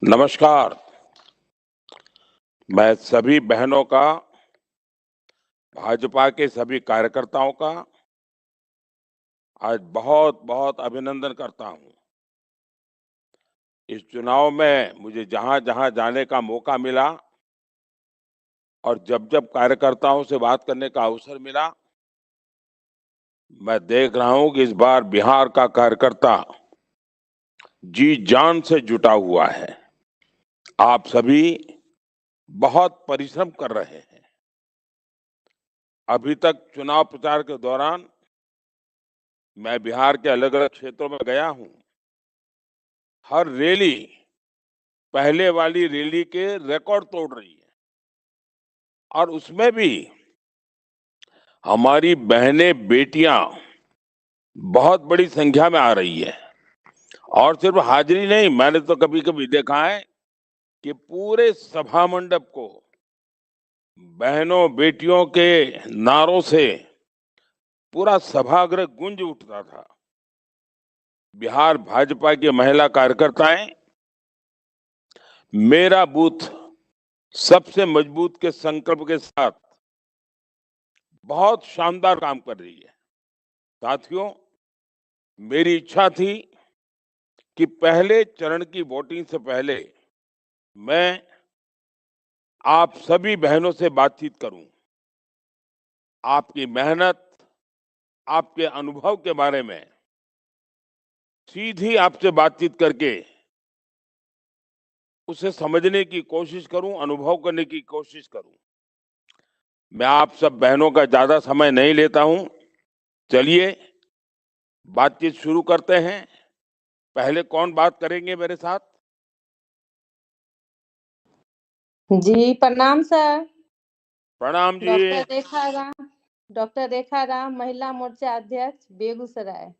नमस्कार। मैं सभी बहनों का, भाजपा के सभी कार्यकर्ताओं का आज बहुत-बहुत अभिनंदन करता हूँ। इस चुनाव में मुझे जहाँ-जहाँ जाने का मौका मिला और जब-जब कार्यकर्ताओं से बात करने का अवसर मिला, मैं देख रहा हूँ कि इस बार बिहार का कार्यकर्ता जी-जान से जुटा हुआ है। आप सभी बहुत परिश्रम कर रहे हैं। अभी तक चुनाव प्रचार के दौरान मैं बिहार के अलग-अलग क्षेत्रों में गया हूँ। हर रैली पहले वाली रैली के रिकॉर्ड तोड़ रही है और उसमें भी हमारी बहनें, बेटियां बहुत बड़ी संख्या में आ रही है। और सिर्फ हाजिरी नहीं, मैंने तो कभी-कभी देखा है कि पूरे सभा मंडप को बहनों, बेटियों के नारों से पूरा सभागृह गूंज उठता था। बिहार भाजपा की महिला कार्यकर्ताएं मेरा बूथ सबसे मजबूत के संकल्प के साथ बहुत शानदार काम कर रही है। साथियों, मेरी इच्छा थी कि पहले चरण की वोटिंग से पहले मैं आप सभी बहनों से बातचीत करूं, आपकी मेहनत, आपके अनुभव के बारे में सीधी आपसे बातचीत करके उसे समझने की कोशिश करूं, अनुभव करने की कोशिश करूं। मैं आप सब बहनों का ज्यादा समय नहीं लेता हूं। चलिए बातचीत शुरू करते हैं। पहले कौन बात करेंगे मेरे साथ? जी प्रणाम सर। प्रणाम जी। डॉक्टर रेखा राम, महिला मोर्चा अध्यक्ष, बेगूसराय।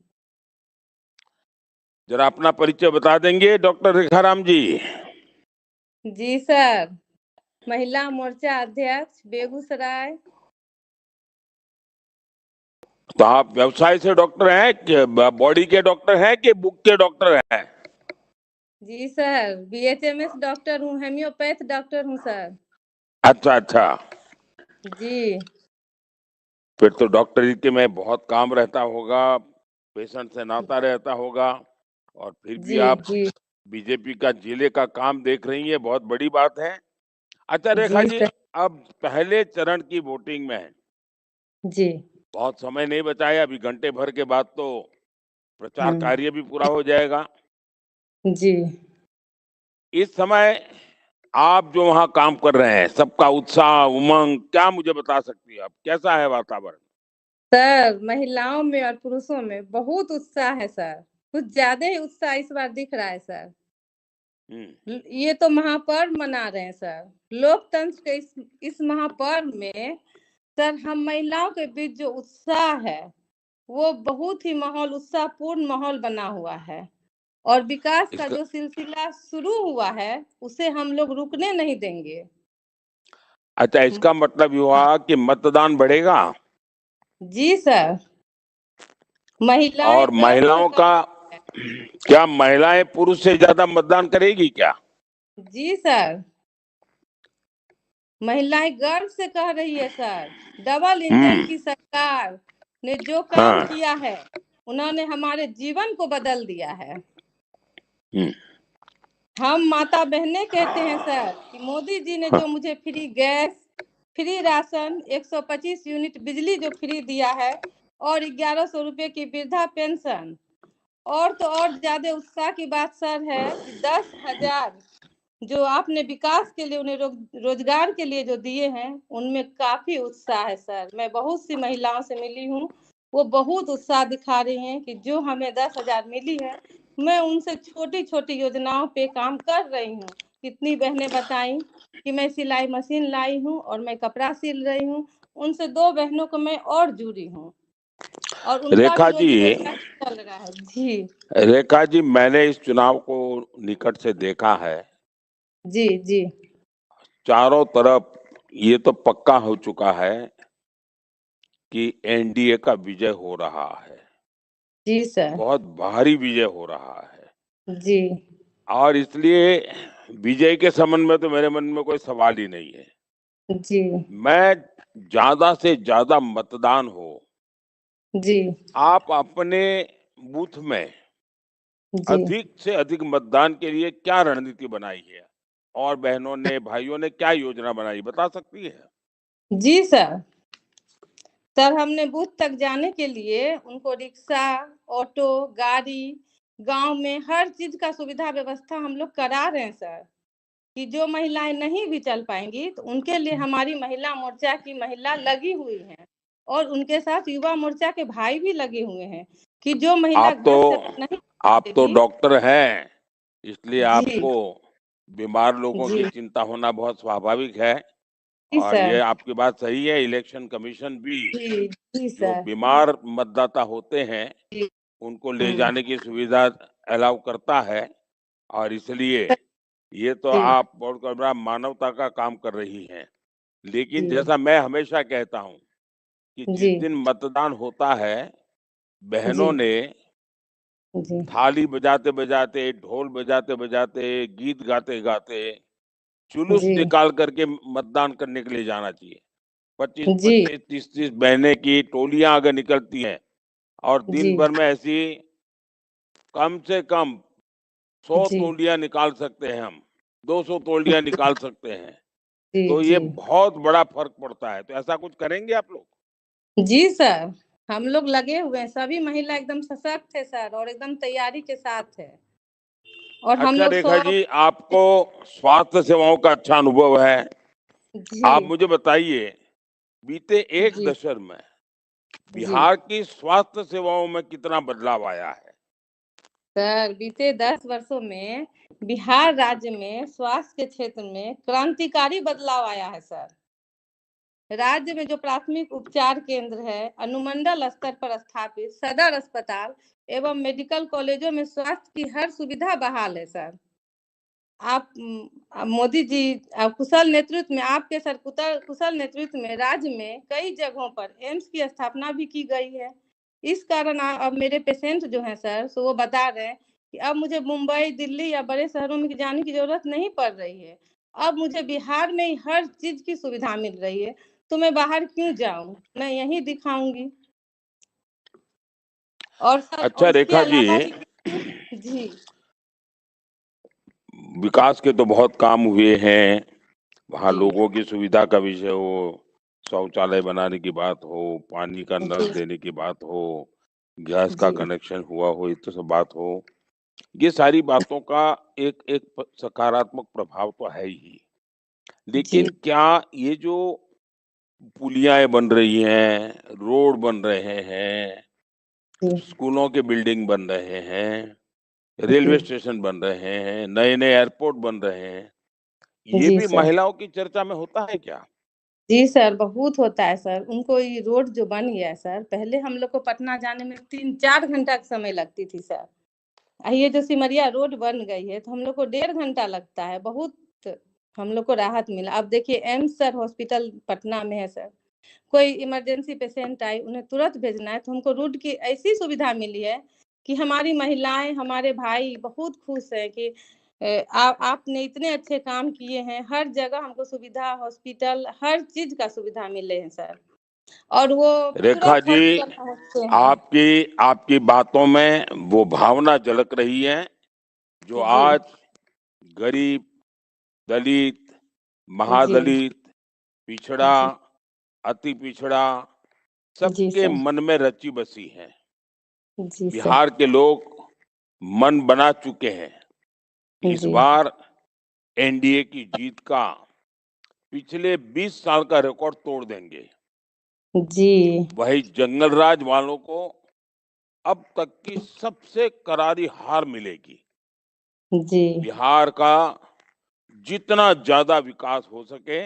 जरा अपना परिचय बता देंगे डॉक्टर रेखाराम जी? जी सर, महिला मोर्चा अध्यक्ष, बेगूसराय। तो आप व्यवसाय से डॉक्टर हैं कि बॉडी के डॉक्टर हैं कि बुक के डॉक्टर हैं? जी सर, BHMS डॉक्टर हूँ, हेम्योपैथ डॉक्टर हूँ सर। अच्छा अच्छा। जी फिर तो डॉक्टर जी के में बहुत काम रहता होगा, पेशेंट से नाता रहता होगा, और फिर भी जी आप जी बीजेपी का जिले का काम देख रही हैं, बहुत बड़ी बात है। अच्छा रेखा जी जी, सर। अब पहले चरण की वोटिंग में जी बहुत समय नहीं बचा है। अभी घंटे भर के बाद तो प्रचार हम्म, कार्य भी पूरा हो जाएगा। जी इस समय आप जो वहाँ काम कर रहे हैं, सबका उत्साह, उमंग क्या मुझे बता सकती है आप? कैसा है वातावरण? सर, महिलाओं में और पुरुषों में बहुत उत्साह है सर। कुछ ज्यादा ही उत्साह इस बार दिख रहा है सर। ये तो महापर्व मना रहे हैं सर। लोकतंत्र के इस महापर्व में सर हम महिलाओं के बीच जो उत्साह है वो बहुत ही उत्साहपूर्ण माहौल बना हुआ है। और विकास का इसका जो सिलसिला शुरू हुआ है उसे हम लोग रुकने नहीं देंगे। अच्छा, इसका मतलब ये हुआ कि मतदान बढ़ेगा जी सर, महिलाएं और गर्व से महिलाओं का कह क्या महिलाएं पुरुष से ज्यादा मतदान करेगी क्या? जी सर, महिलाएं गर्व से कह रही है सर। डबल इंजन हम्म। की सरकार ने जो काम हाँ। किया है उन्होंने हमारे जीवन को बदल दिया है। हम्म। हम माता बहनें कहते हैं सर कि मोदी जी ने हाँ। जो मुझे free gas, free ration, 125 unit बिजली जो फ्री दिया है और 1100 रुपये की वृद्धा पेंशन, और तो और ज्यादा उत्साह की बात सर है कि 10,000 जो आपने विकास के लिए उन्हें रोजगार के लिए जो दिए हैं उनमें काफी उत्साह है सर। मैं बहुत सी महिलाओं से मिली हूँ, वो बहुत उत्साह दिखा रही हैं कि जो हमें 10,000 मिली है, मैं उनसे छोटी छोटी योजनाओं पे काम कर रही हूँ। कितनी बहनें बताई कि मैं सिलाई मशीन लाई हूँ और मैं कपड़ा सिल रही हूँ। उनसे 2 बहनों को मैं और जुड़ी हूँ और उनका भी रेखा जी, रोजी रोजगार चल रहा है। जी रेखा जी, मैंने इस चुनाव को निकट से देखा है। जी जी चारों तरफ ये तो पक्का हो चुका है कि एनडीए का विजय हो रहा है। जी सर। बहुत भारी विजय हो रहा है। जी और इसलिए विजय के संबंध में तो मेरे मन में कोई सवाल ही नहीं है। जी मैं ज्यादा से ज्यादा मतदान हो, जी आप अपने बूथ में जी अधिक से अधिक मतदान के लिए क्या रणनीति बनाई है और बहनों ने भाइयों ने क्या योजना बनाई, बता सकती है? जी सर। सर हमने बूथ तक जाने के लिए उनको रिक्शा, ऑटो, गाड़ी, गांव में हर चीज का सुविधा व्यवस्था हम लोग करा रहे हैं सर। कि जो महिलाएं नहीं भी चल पाएंगी तो उनके लिए हमारी महिला मोर्चा की महिला लगी हुई हैं और उनके साथ युवा मोर्चा के भाई भी लगे हुए हैं कि जो महिला आप तो घर से नहीं आप तो निकलेगी। डॉक्टर हैं, इसलिए जी आपको बीमार लोगों जी की चिंता होना बहुत स्वाभाविक है। जी और ये सर। आपकी बात सही है, इलेक्शन कमीशन भी जी जी जो सर। बीमार मतदाता होते हैं जी उनको ले जाने की सुविधा अलाउ करता है। और इसलिए ये तो जी आप बहुत बड़ा मानवता का काम कर रही हैं। लेकिन जी जैसा मैं हमेशा कहता हूँ कि जिस जी दिन मतदान होता है, जी बहनों ने जी थाली बजाते बजाते, ढोल बजाते बजाते, गीत गाते गाते जुलूस जी निकाल करके मतदान करने के लिए जाना चाहिए। 25-25, जी 30-30 बहनें की टोलियां अगर निकलती हैं और दिन जी भर में ऐसी कम से कम 100 जी तोलियां निकाल सकते हैं हम, 200 तोलियां निकाल सकते हैं, जी तो जी ये बहुत बड़ा फर्क पड़ता है। तो ऐसा कुछ करेंगे आप लोग? जी सर। हम लोग लगे हुए हैं, सभी महिला एकदम सशक्त है सर और एकदम तैयारी के साथ है। और हम अच्छा लोग रेखा 100। जी, आपको स्वास्थ्य सेवाओं का अच्छा अनुभव है। जी आप मुझे बताइए, बीते एक जी दशक में जी बिहार की स्वास्थ्य सेवाओं में कितना बदलाव आया है? सर बीते 10 वर्षों में बिहार राज्य में स्वास्थ्य के क्षेत्र में क्रांतिकारी बदलाव आया है सर। राज्य में जो प्राथमिक उपचार केंद्र है, अनुमंडल स्तर पर स्थापित सदर अस्पताल एवं मेडिकल कॉलेजों में स्वास्थ्य की हर सुविधा बहाल है सर। आप मोदी जी कुशल नेतृत्व में, आपके सर कुशल नेतृत्व में राज्य में कई जगहों पर एम्स की स्थापना भी की गई है। इस कारण अब मेरे पेशेंट जो हैं सर, सो वो बता रहे हैं कि अब मुझे मुंबई, दिल्ली या बड़े शहरों में जाने की जरूरत नहीं पड़ रही है। अब मुझे बिहार में ही हर चीज की सुविधा मिल रही है, तो मैं बाहर क्यों जाऊं, मैं यहीं दिखाऊंगी। और सर अच्छा और इसके रेखा जी, अलावा भी जी विकास के तो बहुत काम हुए हैं। वहाँ जी लोगों की सुविधा का विषय हो, शौचालय बनाने की बात हो, पानी का नल जी देने की बात हो, गैस का जी कनेक्शन हुआ हो, ये तो सब बात हो। ये सारी बातों का एक एक सकारात्मक प्रभाव तो है ही। जी लेकिन क्या ये जो पुलियाएं बन रही हैं, रोड बन रहे हैं, जी स्कूलों के बिल्डिंग बन रहे हैं, जी रेलवे स्टेशन बन रहे हैं, नए नए एयरपोर्ट बन रहे हैं, ये जी भी सर। महिलाओं की चर्चा में होता है क्या? जी सर, बहुत होता है सर। उनको ये रोड जो बन गया है सर, पहले हम लोग को पटना जाने में 3-4 घंटा का समय लगती थी सर। ये जो सिमरिया रोड बन गई है तो हम लोग को 1.5 घंटा लगता है। बहुत हम लोग को राहत मिला। अब देखिए एम्स सर हॉस्पिटल पटना में है सर। कोई इमरजेंसी पेशेंट आई, उन्हें तुरंत भेजना है तो हमको रोड की ऐसी सुविधा मिली है कि हमारी महिलाएं, हमारे भाई बहुत खुश हैं कि आपने इतने अच्छे काम किए हैं। हर जगह हमको सुविधा, हॉस्पिटल, हर चीज का सुविधा मिले हैं सर। और वो रेखा तुरंत जी, हॉस्पिटल पहुंचते हैं। आपकी आपकी बातों में वो भावना झलक रही है जो जी आज गरीब, दलित, जी महादलित, पिछड़ा, जी अति पिछड़ा जी सबके सर। मन में रची बसी है। जी सर। बिहार के लोग मन बना चुके हैं कि इस जी बार एनडीए की जीत का पिछले 20 साल का रिकॉर्ड तोड़ देंगे। जी वही जंगल राज वालों को अब तक की सबसे करारी हार मिलेगी। जी बिहार का जितना ज्यादा विकास हो सके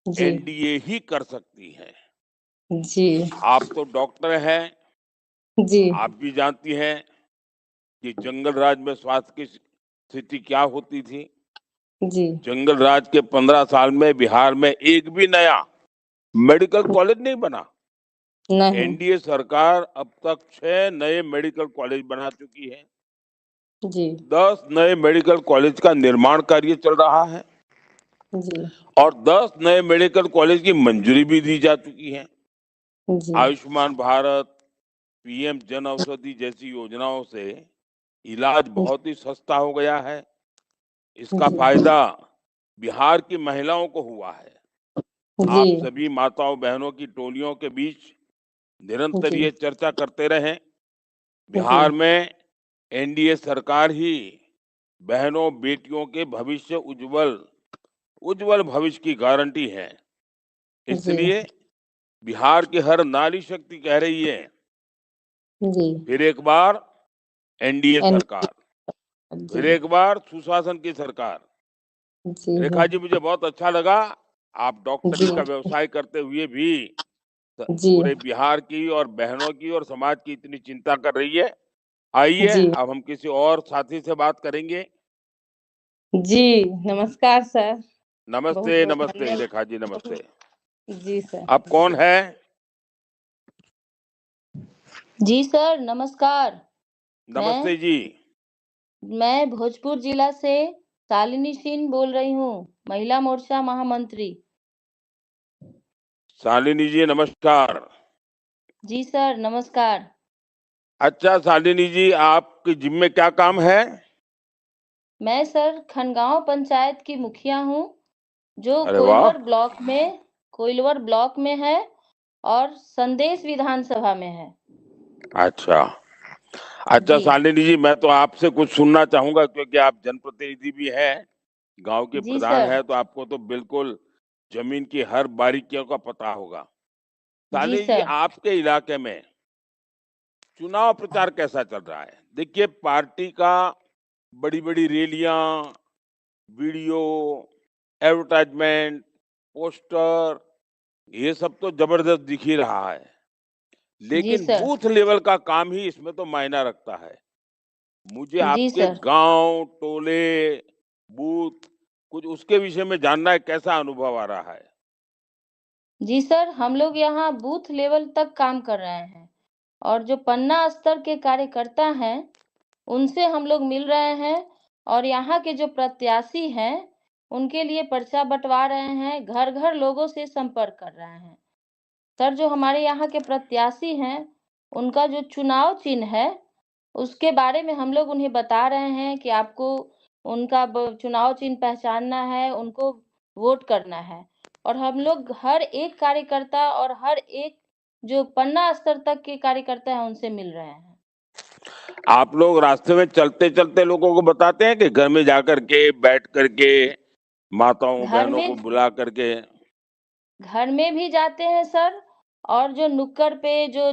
जी एनडीए ही कर सकती है। जी आप तो डॉक्टर हैं, जी आप भी जानती हैं कि जंगल राज में स्वास्थ्य की स्थिति क्या होती थी। जी जंगल राज के 15 साल में बिहार में एक भी नया मेडिकल कॉलेज नहीं बना। नहीं। एनडीए सरकार अब तक 6 नए मेडिकल कॉलेज बना चुकी है। जी 10 नए मेडिकल कॉलेज का निर्माण कार्य चल रहा है जी और 10 नए मेडिकल कॉलेज की मंजूरी भी दी जा चुकी है। जी आयुष्मान भारत, पीएम जन औषधि जैसी योजनाओं से इलाज बहुत ही सस्ता हो गया है। इसका जी फायदा बिहार की महिलाओं को हुआ है। जी आप सभी माताओं बहनों की टोलियों के बीच निरंतर जी ये चर्चा करते रहें। जी बिहार में एनडीए सरकार ही बहनों बेटियों के भविष्य उज्जवल उज्जवल भविष्य की गारंटी है। जी इसलिए बिहार की हर नारी शक्ति कह रही है, जी फिर एक बार एनडीए एन सरकार, जी फिर एक बार सुशासन की सरकार। जी रेखा जी, मुझे बहुत अच्छा लगा आप जी डॉक्टरी का व्यवसाय करते हुए भी जी पूरे बिहार की और बहनों की और समाज की इतनी चिंता कर रही है। आइए जी अब हम किसी और साथी से बात करेंगे। जी नमस्कार सर। बहुत नमस्ते, बहुत नमस्ते धन्यवाद। रेखा जी, नमस्ते। जी सर। आप कौन है? जी सर, नमस्कार। मैं नमस्ते जी। मैं भोजपुर जिला से शालिनी सिंह बोल रही हूँ, महिला मोर्चा महामंत्री। शालिनी जी नमस्कार। जी सर, नमस्कार। अच्छा शालिनी जी, आपके जिम में क्या काम है? मैं सर खनगांव पंचायत की मुखिया हूँ, जो अरे वाह। कोइलवर ब्लॉक में है और संदेश विधानसभा में है। अच्छा, अच्छा जी शालिनी जी, मैं तो आपसे कुछ सुनना चाहूंगा क्योंकि आप जनप्रतिनिधि भी हैं, गांव के जी प्रधान सर। हैं, तो आपको तो बिल्कुल जमीन की हर बारीकियों का पता होगा। जी शालिनी जी, सर। आपके इलाके में चुनाव प्रचार कैसा चल रहा है? देखिए, पार्टी का बड़ी बड़ी रैलियां, वीडियो, एडवर्टाइजमेंट, पोस्टर, ये सब तो जबरदस्त दिख ही रहा है, जी लेकिन सर। बूथ लेवल का काम ही इसमें तो मायना रखता है। मुझे जी आपके सर। गांव, टोले, बूथ, कुछ उसके विषय में जानना है, कैसा अनुभव आ रहा है? जी सर, हम लोग यहाँ बूथ लेवल तक काम कर रहे हैं और जो पन्ना स्तर के कार्यकर्ता हैं, उनसे हम लोग मिल रहे हैं और यहाँ के जो प्रत्याशी हैं, उनके लिए पर्चा बँटवा रहे हैं, घर-घर लोगों से संपर्क कर रहे हैं। सर, जो हमारे यहाँ के प्रत्याशी हैं, उनका जो चुनाव चिन्ह है, उसके बारे में हम लोग उन्हें बता रहे हैं कि आपको उनका ब चुनाव चिन्ह पहचानना है, उनको वोट करना है। और हम लोग हर एक कार्यकर्ता और हर एक जो पन्ना स्तर तक के कार्यकर्ता हैं, उनसे मिल रहे हैं। आप लोग रास्ते में चलते चलते लोगों को बताते हैं कि घर में जाकर के, बैठ करके, माताओं घर बहनों को में बुला करके? घर में भी जाते हैं सर और जो नुक्कड़ पे, जो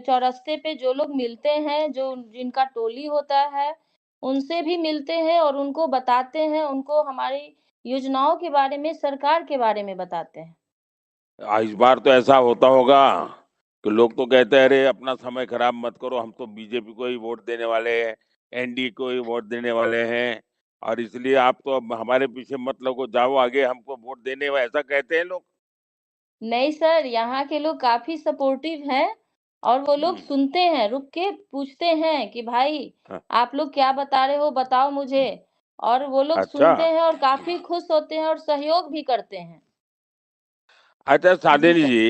चौरस्ते पे जो लोग मिलते हैं, जो जिनका टोली होता है, उनसे भी मिलते हैं और उनको बताते हैं, उनको हमारी योजनाओं के बारे में, सरकार के बारे में बताते हैं। इस बार तो ऐसा होता होगा कि लोग तो कहते हैं, अरे अपना समय खराब मत करो, हम तो बीजेपी को ही वोट देने वाले हैं, एनडीए को ही वोट देने वाले हैं, और इसलिए आप तो अब हमारे पीछे मत लगो, जाओ आगे, हमको वोट देने, ऐसा कहते हैं लोग। नहीं सर, यहाँ के लोग काफ़ी सपोर्टिव हैं और वो लोग हम्म। सुनते हैं, रुक के पूछते हैं कि भाई, हाँ, आप लोग क्या बता रहे हो, बताओ मुझे। और वो लोग अच्छा। सुनते हैं और काफ़ी खुश होते हैं और सहयोग भी करते हैं। अच्छा जी सादेनी सर। जी,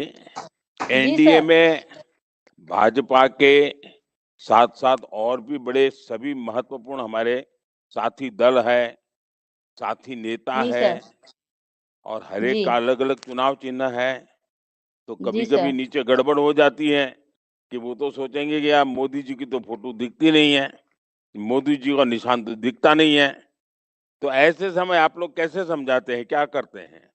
जी एनडीए सर। में भाजपा के साथ साथ और भी बड़े सभी महत्वपूर्ण हमारे साथी दल है, साथी नेता जी है, सर। और हर जी। एक का अलग अलग चुनाव चिन्ह है। तो जी कभी कभी सर। नीचे गड़बड़ हो जाती है कि वो तो सोचेंगे कि यार मोदी जी की तो फोटो दिखती नहीं है, मोदी जी का निशान तो दिखता नहीं है। तो ऐसे समय आप लोग कैसे समझाते हैं, क्या करते हैं?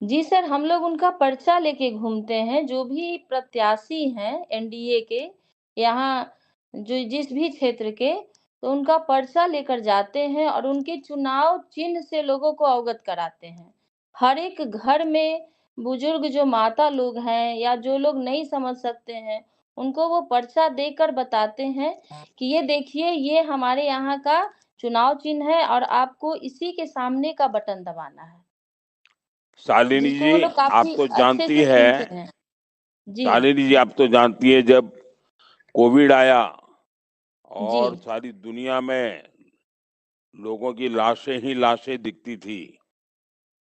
जी सर, हम लोग उनका पर्चा लेके घूमते हैं, जो भी प्रत्याशी हैं एनडीए के, यहाँ जो जिस भी क्षेत्र के, तो उनका पर्चा लेकर जाते हैं और उनके चुनाव चिन्ह से लोगों को अवगत कराते हैं। हर एक घर में बुजुर्ग जो माता लोग हैं या जो लोग नहीं समझ सकते हैं, उनको वो पर्चा देकर बताते हैं कि ये देखिए, ये हमारे यहाँ का चुनाव चिन्ह है और आपको इसी के सामने का बटन दबाना है। शालिनी जिसको जी, वो लोग आप काफ़ी तो अच्छे जानती से है, सुनते हैं। जी। शालिनी जी आप तो जानती है, जब कोविड आया जी। और सारी दुनिया में लोगों की लाशें ही लाशें दिखती थी,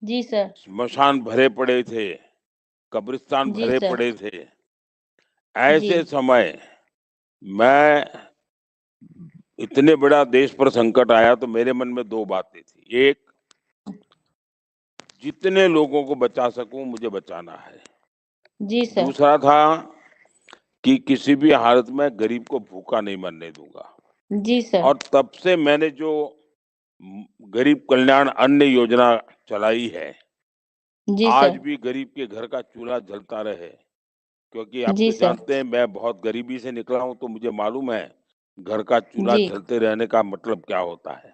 जी सर। स्मशान भरे पड़े थे, कब्रिस्तान जी भरे सर। पड़े थे। जी। ऐसे समय मैं इतने बड़ा देश पर संकट आया तो मेरे मन में दो बातें थी। एक, जितने लोगों को बचा सकूं मुझे बचाना है। जी सर। दूसरा था कि किसी भी हालत में गरीब को भूखा नहीं मरने दूंगा। जी सर। और तब से मैंने जो गरीब कल्याण अन्न योजना चलाई है, जी आज सर। भी गरीब के घर का चूल्हा जलता रहे। क्योंकि आप जी तो सर। जानते हैं मैं बहुत गरीबी से निकला हूं, तो मुझे मालूम है घर का चूल्हा जी। जलते रहने का मतलब क्या होता है।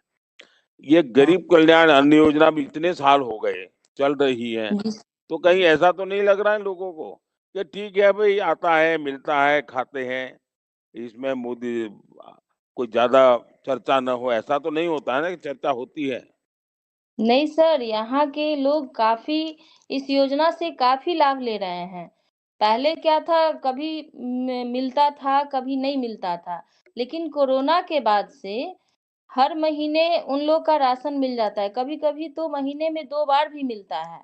ये गरीब कल्याण अन्न योजना भी इतने साल हो गए चल रही है, जी। तो कहीं ऐसा तो नहीं लग रहा है लोगों को कि ठीक है भाई, आता है, मिलता है, खाते हैं, इसमें मोदी कोई ज्यादा चर्चा न हो, ऐसा तो नहीं होता है ना कि चर्चा होती है। नहीं सर, यहाँ के लोग काफ़ी इस योजना से काफ़ी लाभ ले रहे हैं। पहले क्या था, कभी मिलता था, कभी नहीं मिलता था। लेकिन कोरोना के बाद से हर महीने उन लोग का राशन मिल जाता है। कभी-कभी तो महीने में 2 बार भी मिलता है।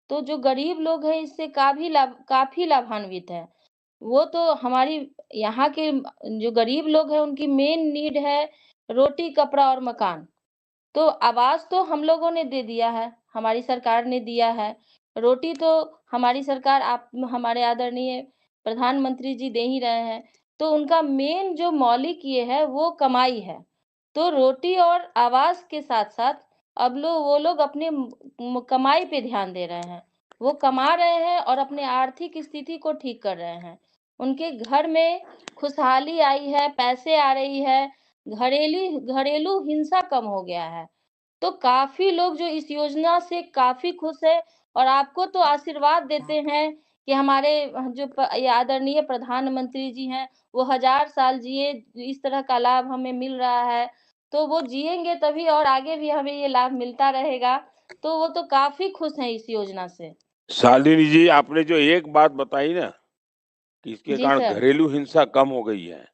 तो जो गरीब लोग हैं इससे काफ़ी लाभान्वित हैं। वो तो हमारी यहाँ के जो गरीब लोग हैं उनकी मेन नीड है रोटी, कपड़ा और मकान। तो आवास तो हम लोगों ने दे दिया है, हमारी सरकार ने दिया है। रोटी तो हमारी सरकार आप हमारे आदरणीय प्रधानमंत्री जी दे ही रहे हैं। तो उनका मेन जो मौलिक ये है वो कमाई है। तो रोटी और आवास के साथ-साथ अब वो लोग अपने कमाई पे ध्यान दे रहे हैं। वो कमा रहे हैं और अपने आर्थिक स्थिति को ठीक कर रहे हैं। उनके घर में खुशहाली आई है, पैसे आ रही है, घरेलू हिंसा कम हो गया है। तो काफ़ी लोग जो इस योजना से काफ़ी खुश हैं और आपको तो आशीर्वाद देते हैं कि हमारे जो ये आदरणीय प्रधानमंत्री जी हैं, वो 1000 साल जिए, इस तरह का लाभ हमें मिल रहा है। तो वो जिएँगे तभी और आगे भी हमें ये लाभ मिलता रहेगा। तो वो तो काफ़ी खुश हैं इस योजना से। शालिनी जी, आपने जो एक बात बताई ना कि इसके जी कारण सर। घरेलू हिंसा कम हो गई है,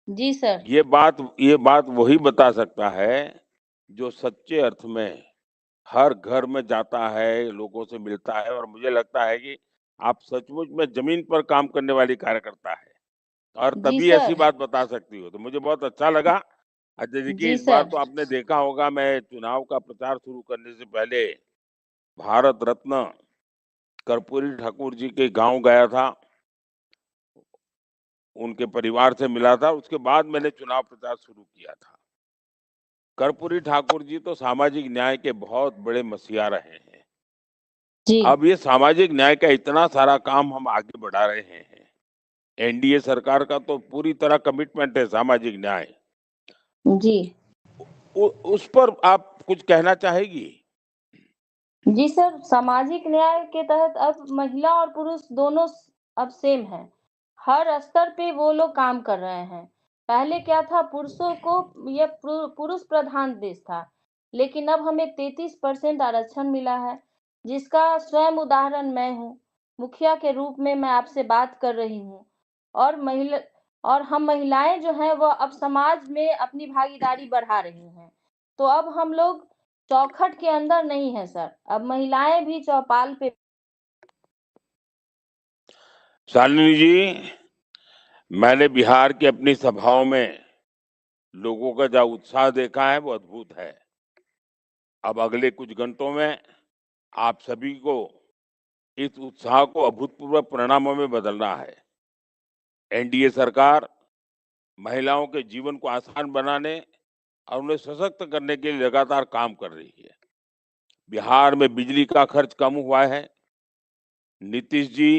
जी सर। ये बात वही बता सकता है जो सच्चे अर्थ में हर घर में जाता है, लोगों से मिलता है, और मुझे लगता है कि आप सचमुच में जमीन पर काम करने वाली कार्यकर्ता है और जी तभी ऐसी सर। बात बता सकती हो। तो मुझे बहुत अच्छा लगा। अच्छा, देखिए, जी इस बार सर। तो आपने देखा होगा, मैं चुनाव का प्रचार शुरू करने से पहले भारत रत्न कर्पूरी ठाकुर जी के गांव गया था, उनके परिवार से मिला था, उसके बाद मैंने चुनाव प्रचार शुरू किया था। कर्पूरी ठाकुर जी तो सामाजिक न्याय के बहुत बड़े मसीहा रहे हैं। जी। अब ये सामाजिक न्याय का इतना सारा काम हम आगे बढ़ा रहे हैं। एनडीए सरकार का तो पूरी तरह कमिटमेंट है सामाजिक न्याय। जी। उस पर आप कुछ कहना चाहेगी? जी सर, सामाजिक न्याय के तहत अब महिला और पुरुष दोनों अब सेम हैं। हर स्तर पे वो लोग काम कर रहे हैं। पहले क्या था, पुरुषों को ये पुरुष प्रधान देश था, लेकिन अब हमें 33% आरक्षण मिला है, जिसका स्वयं उदाहरण मैं हूँ। मुखिया के रूप में मैं आपसे बात कर रही हूँ और महिला और हम महिलाएं जो हैं वो अब समाज में अपनी भागीदारी बढ़ा रही हैं। तो अब हम लोग चौखट के अंदर नहीं है सर, अब महिलाएँ भी चौपाल पे। शालिनी जी, मैंने बिहार की अपनी सभाओं में लोगों का जो उत्साह देखा है वो अद्भुत है। अब अगले कुछ घंटों में आप सभी को इस उत्साह को अभूतपूर्व परिणामों में बदलना है। एनडीए सरकार महिलाओं के जीवन को आसान बनाने और उन्हें सशक्त करने के लिए लगातार काम कर रही है। बिहार में बिजली का खर्च कम हुआ है। नीतीश जी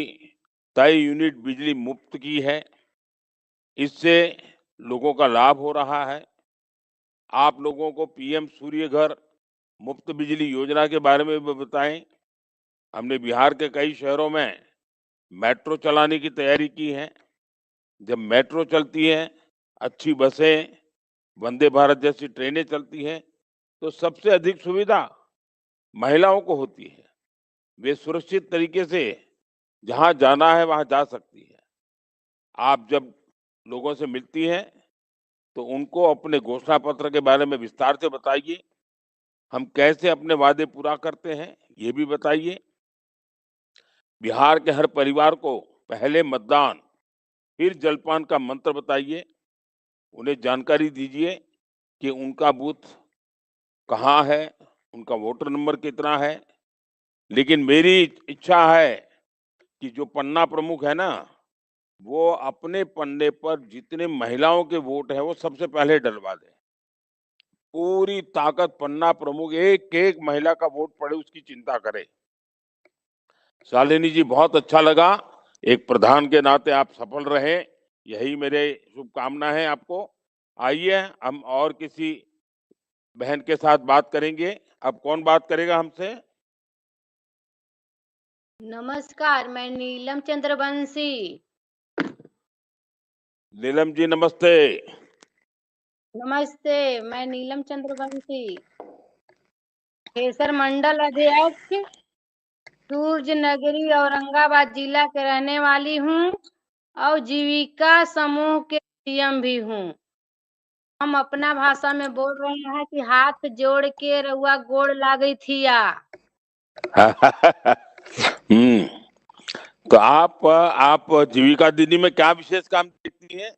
तय यूनिट बिजली मुफ्त की है, इससे लोगों का लाभ हो रहा है। आप लोगों को पीएम सूर्य घर मुफ्त बिजली योजना के बारे में भी बताएं। हमने बिहार के कई शहरों में मेट्रो चलाने की तैयारी की है। जब मेट्रो चलती है, अच्छी बसें, वंदे भारत जैसी ट्रेनें चलती हैं, तो सबसे अधिक सुविधा महिलाओं को होती है। वे सुरक्षित तरीके से जहां जाना है वहां जा सकती है। आप जब लोगों से मिलती हैं तो उनको अपने घोषणा पत्र के बारे में विस्तार से बताइए। हम कैसे अपने वादे पूरा करते हैं, ये भी बताइए। बिहार के हर परिवार को पहले मतदान, फिर जलपान का मंत्र बताइए। उन्हें जानकारी दीजिए कि उनका बूथ कहाँ है, उनका वोटर नंबर कितना है। लेकिन मेरी इच्छा है कि जो पन्ना प्रमुख है ना, वो अपने पन्ने पर जितने महिलाओं के वोट है वो सबसे पहले डलवा दे। पूरी ताकत पन्ना प्रमुख एक-एक महिला का वोट पड़े उसकी चिंता करे। शालिनी जी, बहुत अच्छा लगा। एक प्रधान के नाते आप सफल रहे, यही मेरे शुभकामना है आपको। आइए हम और किसी बहन के साथ बात करेंगे। अब कौन बात करेगा हमसे? नमस्कार, मैं नीलम चंद्रवंशी। नीलम जी नमस्ते। नमस्ते, मैं नीलम चंद्रवंशी, खेसर मंडल अध्यक्ष, सूर्य नगरी औरंगाबाद जिला के रहने वाली हूँ और जीविका समूह के सीएम भी हूँ। हम अपना भाषा में बोल रहे हैं कि हाथ जोड़ के रउआ गोड़ लागई थिया। हम्म, तो आप जीविका दीदी में क्या विशेष काम देखती हैं?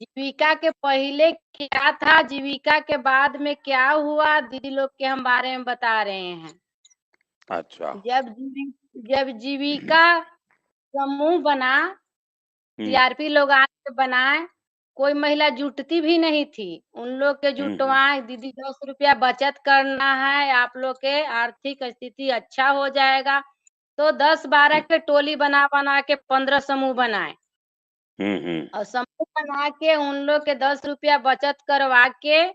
जीविका के पहले क्या था, जीविका के बाद में क्या हुआ, दीदी लोग के हम बारे में बता रहे हैं। अच्छा। जब जीविका समूह बना, सीआरपी लोग आके बनाए, कोई महिला जुटती भी नहीं थी। उन लोग के जुटवाए, दीदी 10 रुपया बचत करना है, आप लोग के आर्थिक स्थिति अच्छा हो जाएगा। तो 10-12 के टोली बना बना के 15 समूह बनाए और समूह बना के उन लोग के 10 रुपया बचत करवा के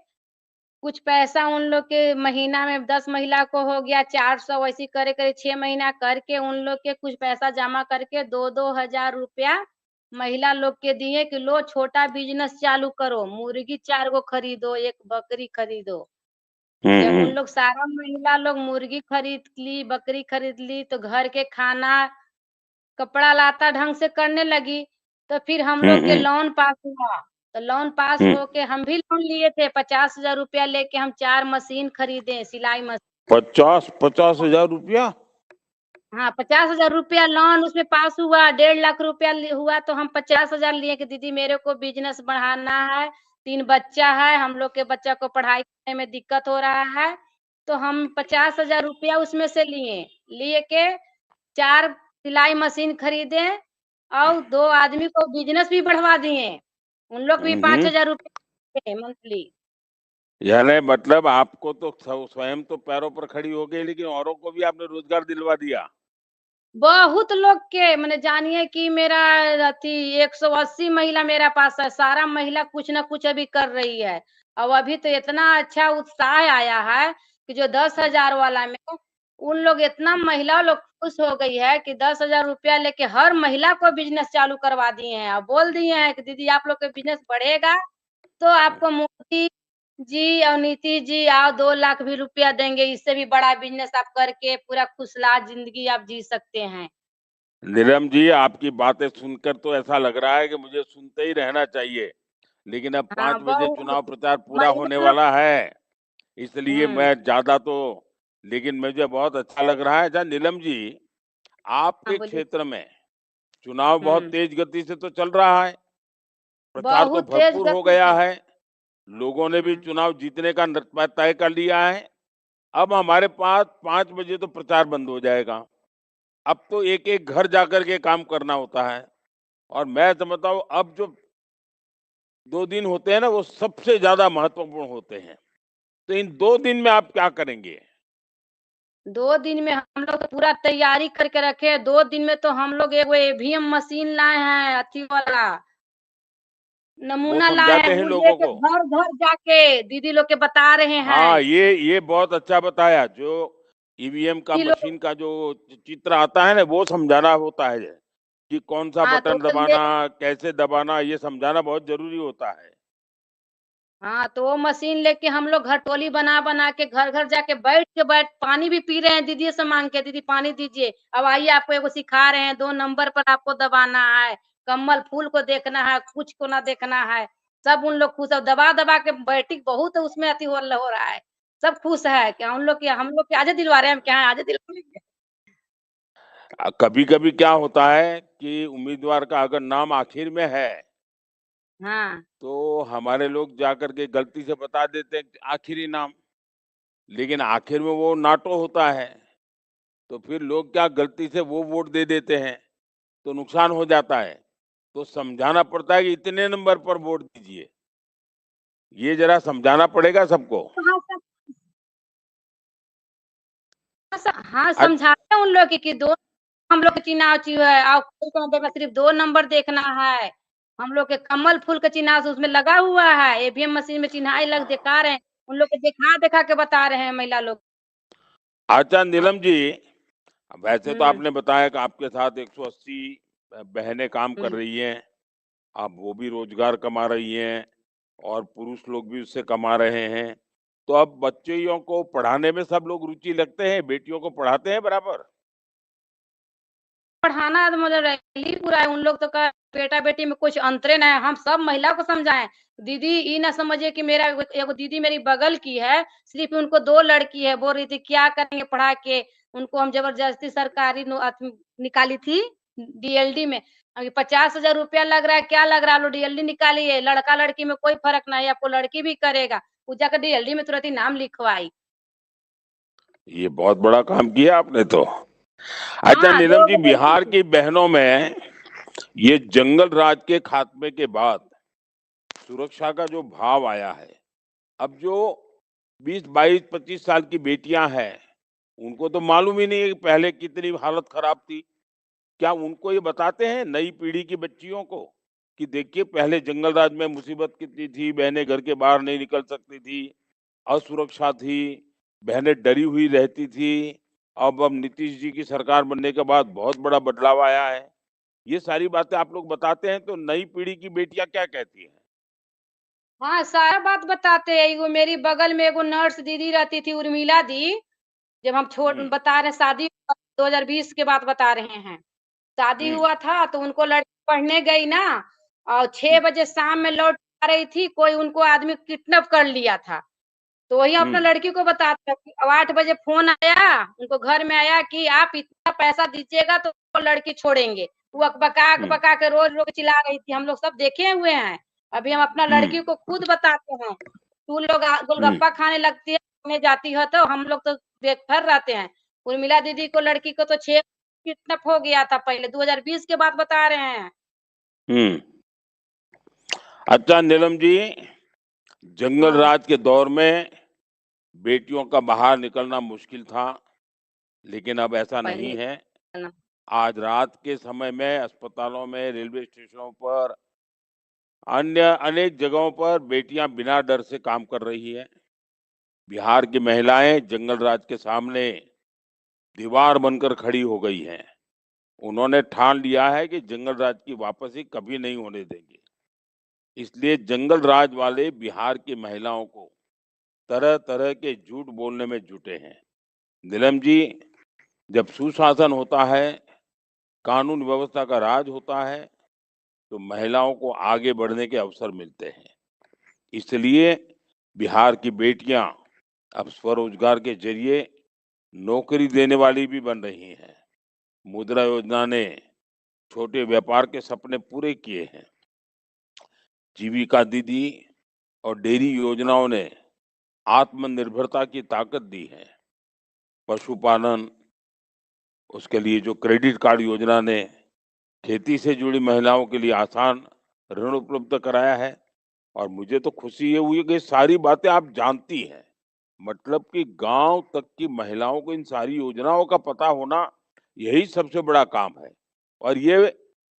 कुछ पैसा उन लोग के महीना में 10 महिला को हो गया 400, वैसी करे करे 6 महीना करके उन लोग के कुछ पैसा जमा करके 2-2 हजार रुपया महिला लोग के दिए कि लो छोटा बिजनेस चालू करो, मुर्गी 4 गो खरीदो, एक बकरी खरीदो। जब उन लोग सारा महिला लोग मुर्गी खरीद ली, बकरी खरीद ली, तो घर के खाना कपड़ा लाता ढंग से करने लगी। तो फिर हम लोग के लोन पास हुआ, तो लोन पास होके हम भी लोन लिए थे 50,000 रुपया लेके हम 4 मशीन खरीदे, सिलाई मशीन। 50,000 रुपया? हाँ, 50,000 रुपया लोन उसमें पास हुआ, 1.5 लाख रुपया हुआ, तो हम 50,000 लिए कि दीदी मेरे को बिजनेस बढ़ाना है, 3 बच्चा है, हम लोग के बच्चा को पढ़ाई करने में दिक्कत हो रहा है। तो हम 50,000 रुपया उसमें से लिए के 4 सिलाई मशीन खरीदे और 2 आदमी को बिजनेस भी बढ़वा दिए। उन लोग भी 5,000 रुपये मंथली। यानी मतलब आपको तो स्वयं तो पैरों पर खड़ी हो गई, लेकिन औरों को भी आपने रोजगार दिलवा दिया। बहुत लोग के मैंने जानिए कि मेरा 180 महिला मेरा पास है, सारा महिला कुछ ना कुछ अभी कर रही है। और अभी तो इतना अच्छा उत्साह आया है कि जो 10,000 वाला में उन लोग इतना महिला लोग खुश हो गई है कि 10,000 रुपया लेके हर महिला को बिजनेस चालू करवा दिए हैं और बोल दिए हैं कि दीदी आप लोग का बिजनेस बढ़ेगा तो आपको मोदी जी और नीतीश जी आओ 2 लाख भी रुपया देंगे, इससे भी बड़ा बिजनेस आप करके पूरा खुशहाल जिंदगी आप जी सकते हैं। नीलम जी, आपकी बातें सुनकर तो ऐसा लग रहा है कि मुझे सुनते ही रहना चाहिए, लेकिन अब हाँ, 5 बजे बहुत चुनाव प्रचार पूरा होने महिला लोग। वाला है, इसलिए मैं ज्यादा तो, लेकिन मुझे बहुत अच्छा लग रहा है। अच्छा नीलम जी, हाँ, आपके बोलिए। क्षेत्र में चुनाव बहुत तेज गति से तो चल रहा है, प्रचार तो बहुत तेज भरपूर हो गति गया से। है, लोगों ने भी चुनाव जीतने का तय कर लिया है। अब हमारे पास 5 बजे तो प्रचार बंद हो जाएगा। अब तो एक-एक घर जाकर के काम करना होता है, और मैं समझता हूँ अब जो 2 दिन होते हैं ना, वो सबसे ज़्यादा महत्वपूर्ण होते हैं। तो इन 2 दिन में आप क्या करेंगे? 2 दिन में हम लोग तो पूरा तैयारी करके रखे हैं। 2 दिन में तो हम लोग एगो ईवीएम मशीन लाए हैं, अथी वाला वो नमूना लाए हैं, समझाते हैं वो लोगों लेके को। घर-घर जाके दीदी लोग के बता रहे हाँ, हैं। ये बहुत अच्छा बताया। जो ईवीएम का दीदी लोग मशीन का जो चित्र आता है ना, वो समझाना होता है कि कौन-सा हाँ, तो बटन वो ले दबाना, कैसे दबाना, ये समझाना बहुत ज़रूरी होता है। हाँ, तो वो मशीन लेके हम लोग घर टोली बना-बना के घर-घर जाके बैठ पानी भी पी रहे हैं दीदी से माँग के, दीदी पानी दीजिए। अब आइए आपको एगो सिखा रहे हैं, 2 नंबर पर आपको दबाना है, कमल फूल को देखना है, कुछ को ना देखना है। सब उन लोग खुश है, दबा दबा के बैटिंग बहुत उसमें अति हो रहा है। सब खुश है कि हम लोग के आजे दिलवा रहे हैं, हम क्या है आजे दिलवाएंगे। कभी कभी क्या होता है कि उम्मीदवार का अगर नाम आखिर में है हाँ तो हमारे लोग जाकर के गलती से बता देते हैं कि आखिरी नाम, लेकिन आखिर में वो नाटो होता है, तो फिर लोग क्या गलती से वो वोट दे देते हैं, तो नुकसान हो जाता है। तो समझाना पड़ता है कि इतने नंबर पर वोट दीजिए, ये जरा समझाना पड़ेगा सबको। हाँ हाँ, आज समझाते हैं उन लोग कि दो हम लोग के चुनाव है और कोई को देखना, सिर्फ 2 नंबर देखना है। हम लोग के कमल फूल का चिन्ह उसमें लगा हुआ है, ईवीएम मशीन में चिन्हाई लग दिखा रहे हैं। उन लोग को दिखा दिखा के बता रहे हैं महिला लोग। अच्छा नीलम जी, वैसे तो हुँ, आपने बताया कि आपके साथ 180 बहनें काम कर हुँ। रही हैं, अब वो भी रोजगार कमा रही हैं और पुरुष लोग भी उससे कमा रहे हैं। तो अब बच्चियों को पढ़ाने में सब लोग रुचि लगते हैं, बेटियों को पढ़ाते हैं बराबर? पढ़ाना तो मतलब रैली पूरा है, उन लोग तो का बेटा-बेटी में कुछ अंतरे ना है। हम सब महिला को समझाएँ, दीदी ये ना समझिए कि मेरा एगो दीदी मेरी बगल की है, सिर्फ़ उनको 2 लड़की है, बोल रही थी क्या करेंगे पढ़ा के? उनको हम ज़बरदस्ती सरकारी निकाली थी डीएलडी में। अभी 50,000 रुपया लग रहा है, क्या लग रहा है? लो डीएलडी निकालिए, लड़का-लड़की में कोई फ़र्क नहीं है, आपको लड़की भी करेगा। वो जाकर डीएलडी में तुरंत ही नाम लिखवाई। ये बहुत बड़ा काम किया आपने तो। अच्छा हाँ, 2 नीलम जी, गो लड़की बिहार थी। की बहनों में ये जंगल राज के खात्मे के बाद सुरक्षा का जो भाव आया है, अब जो 20, 22, 25 साल की बेटियां हैं, उनको तो मालूम ही नहीं है कि पहले कितनी हालत खराब थी। क्या उनको ये बताते हैं नई पीढ़ी की बच्चियों को कि देखिए पहले जंगल राज में मुसीबत कितनी थी, बहनें घर के बाहर नहीं निकल सकती थी, असुरक्षा थी, बहनें डरी हुई रहती थी। अब नीतीश जी की सरकार बनने के बाद बहुत बड़ा बदलाव आया है। ये सारी बातें आप लोग बताते हैं तो नई पीढ़ी की बेटियां क्या कहती हैं? हाँ, सारा बात बताते हैं। एगो मेरी बगल में एगो नर्स दीदी रहती थी, उर्मिला दी। जब हम छोट हम्म। बता रहे हैं शादी 2020 के बात बता रहे हैं। शादी हम्म। हुआ था तो उनको लड़की पढ़ने गई ना और 6 हम्म। बजे शाम में लौट आ रही थी, कोई उनको आदमी किडनैप कर लिया था। तो वही अपना हम्म। लड़की को बताते हैं कि अब 8 बजे फ़ोन आया, उनको घर में आया कि आप इतना पैसा दीजिएगा तो वो लड़की छोड़ेंगे। वो हम्म। अकबका के रोज़-रोज़ चिल्ला रही थी, हम लोग सब देखे हुए हैं। अभी हम अपना हम्म। लड़की को खुद बताते हैं, तू लोग हम्म। गोलगप्पा खाने लगती है, खाने जाती है तो हम लोग तो बेघर रहते हैं। उर्मिला दीदी को लड़की को तो 6 किडनैप हो गया था पहले, 2020 के बात बता रहे हैं। हम्म। अच्छा नीलम जी, जंगल हाँ, राज के दौर में बेटियों का बाहर निकलना मुश्किल था, लेकिन अब ऐसा नहीं पहले है। ना आज रात के समय में अस्पतालों में, रेलवे स्टेशनों पर, अन्य अनेक जगहों पर बेटियां बिना डर से काम कर रही है। बिहार की महिलाएं जंगल राज के सामने दीवार बनकर खड़ी हो गई हैं। उन्होंने ठान लिया है कि जंगल राज की वापसी कभी नहीं होने देंगे। इसलिए जंगल राज वाले बिहार की महिलाओं को तरह तरह के झूठ बोलने में जुटे हैं। नीलम जी, जब सुशासन होता है, कानून व्यवस्था का राज होता है, तो महिलाओं को आगे बढ़ने के अवसर मिलते हैं। इसलिए बिहार की बेटियां अब स्वरोजगार के जरिए नौकरी देने वाली भी बन रही हैं। मुद्रा योजना ने छोटे व्यापार के सपने पूरे किए हैं। जीविका दीदी और डेयरी योजनाओं ने आत्मनिर्भरता की ताकत दी है। पशुपालन, उसके लिए जो क्रेडिट कार्ड योजना ने खेती से जुड़ी महिलाओं के लिए आसान ऋण उपलब्ध कराया है। और मुझे तो खुशी ये हुई कि ये सारी बातें आप जानती हैं। मतलब कि गांव तक की महिलाओं को इन सारी योजनाओं का पता होना, यही सबसे बड़ा काम है। और ये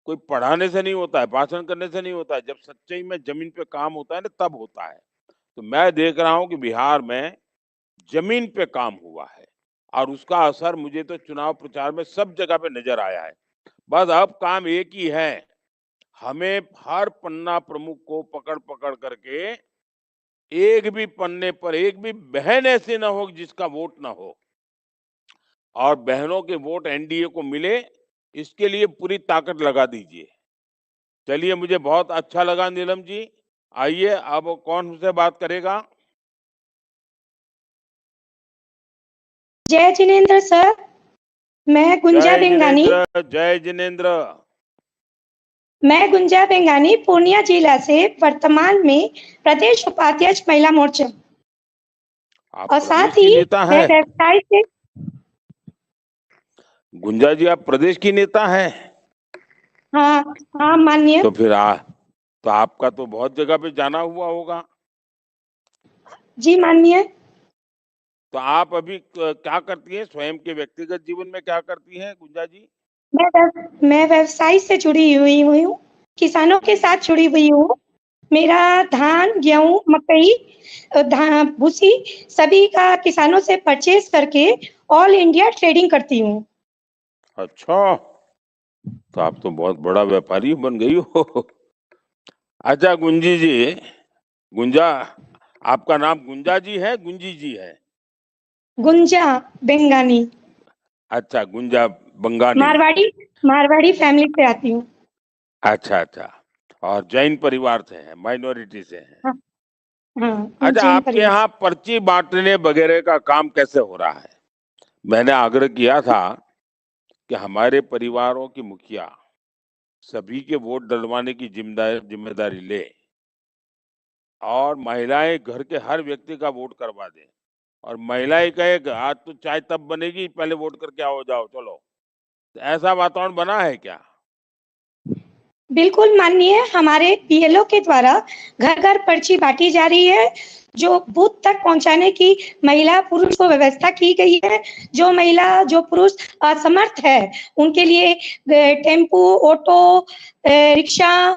कोई पढ़ाने से नहीं होता है, भाषण करने से नहीं होता है, जब सच्चाई में जमीन पे काम होता है ना, तब होता है। तो मैं देख रहा हूँ कि बिहार में जमीन पे काम हुआ है और उसका असर मुझे तो चुनाव प्रचार में सब जगह पे नजर आया है। बस अब काम एक ही है, हमें हर पन्ना प्रमुख को पकड़ पकड़ करके एक भी पन्ने पर एक भी बहन ऐसी ना हो जिसका वोट ना हो, और बहनों के वोट एनडीए को मिले, इसके लिए पूरी ताकत लगा दीजिए। चलिए, मुझे बहुत अच्छा लगा नीलम जी। आइए, अब कौन हमसे बात करेगा? जय जिनेंद्र सर, मैं गुंजा बेंगानी। जय जिनेंद्र। मैं गुंजा बेंगानी पूर्णिया जिला से वर्तमान में प्रदेश उपाध्यक्ष महिला मोर्चा आप और प्रदेश साथ की ही नेता मैं है? व्यवसाय से। गुंजा जी, आप प्रदेश की नेता हैं? हाँ हाँ माननीय। तो आपका तो बहुत जगह पे जाना हुआ होगा। जी माननीय। तो आप अभी क्या करती हैं? स्वयं के व्यक्तिगत जीवन में क्या करती हैं गुंजा जी? मैं व्यवसाय से जुड़ी हुई हूँ, किसानों के साथ जुड़ी हुई हूँ। मेरा धान, गेहूं, मकई, भूसी सभी का किसानों से परचेज करके ऑल इंडिया ट्रेडिंग करती हूँ। अच्छा, तो आप तो बहुत बड़ा व्यापारी बन गई हो। अच्छा गुंजी जी, गुंजा, आपका नाम गुंजा जी है, गुंजी जी है? गुंजा बेंगानी। अच्छा, गुंजा बंगानी। मारवाड़ी फैमिली से आती हूँ। अच्छा अच्छा, और जैन परिवार से है, माइनॉरिटी से है। हाँ, हाँ, अच्छा, जैन आपके परिवार। यहाँ पर्ची बांटने वगैरह का काम कैसे हो रहा है? मैंने आग्रह किया था कि हमारे परिवारों की मुखिया सभी के वोट डलवाने की जिम्मेदारी ले और महिलाएं घर के हर व्यक्ति का वोट करवा दें, और महिलाएं कहे आज तो चाय तब बनेगी, पहले वोट करके आओ, जाओ चलो। तो ऐसा वातावरण बना है क्या? बिल्कुल माननीय, हमारे बीएलओ के द्वारा घर घर पर्ची बांटी जा रही है, जो बूथ तक पहुंचाने की महिला पुरुष को व्यवस्था की गई है। जो महिला, जो पुरुष असमर्थ है, उनके लिए टेम्पू, ऑटो, रिक्शा,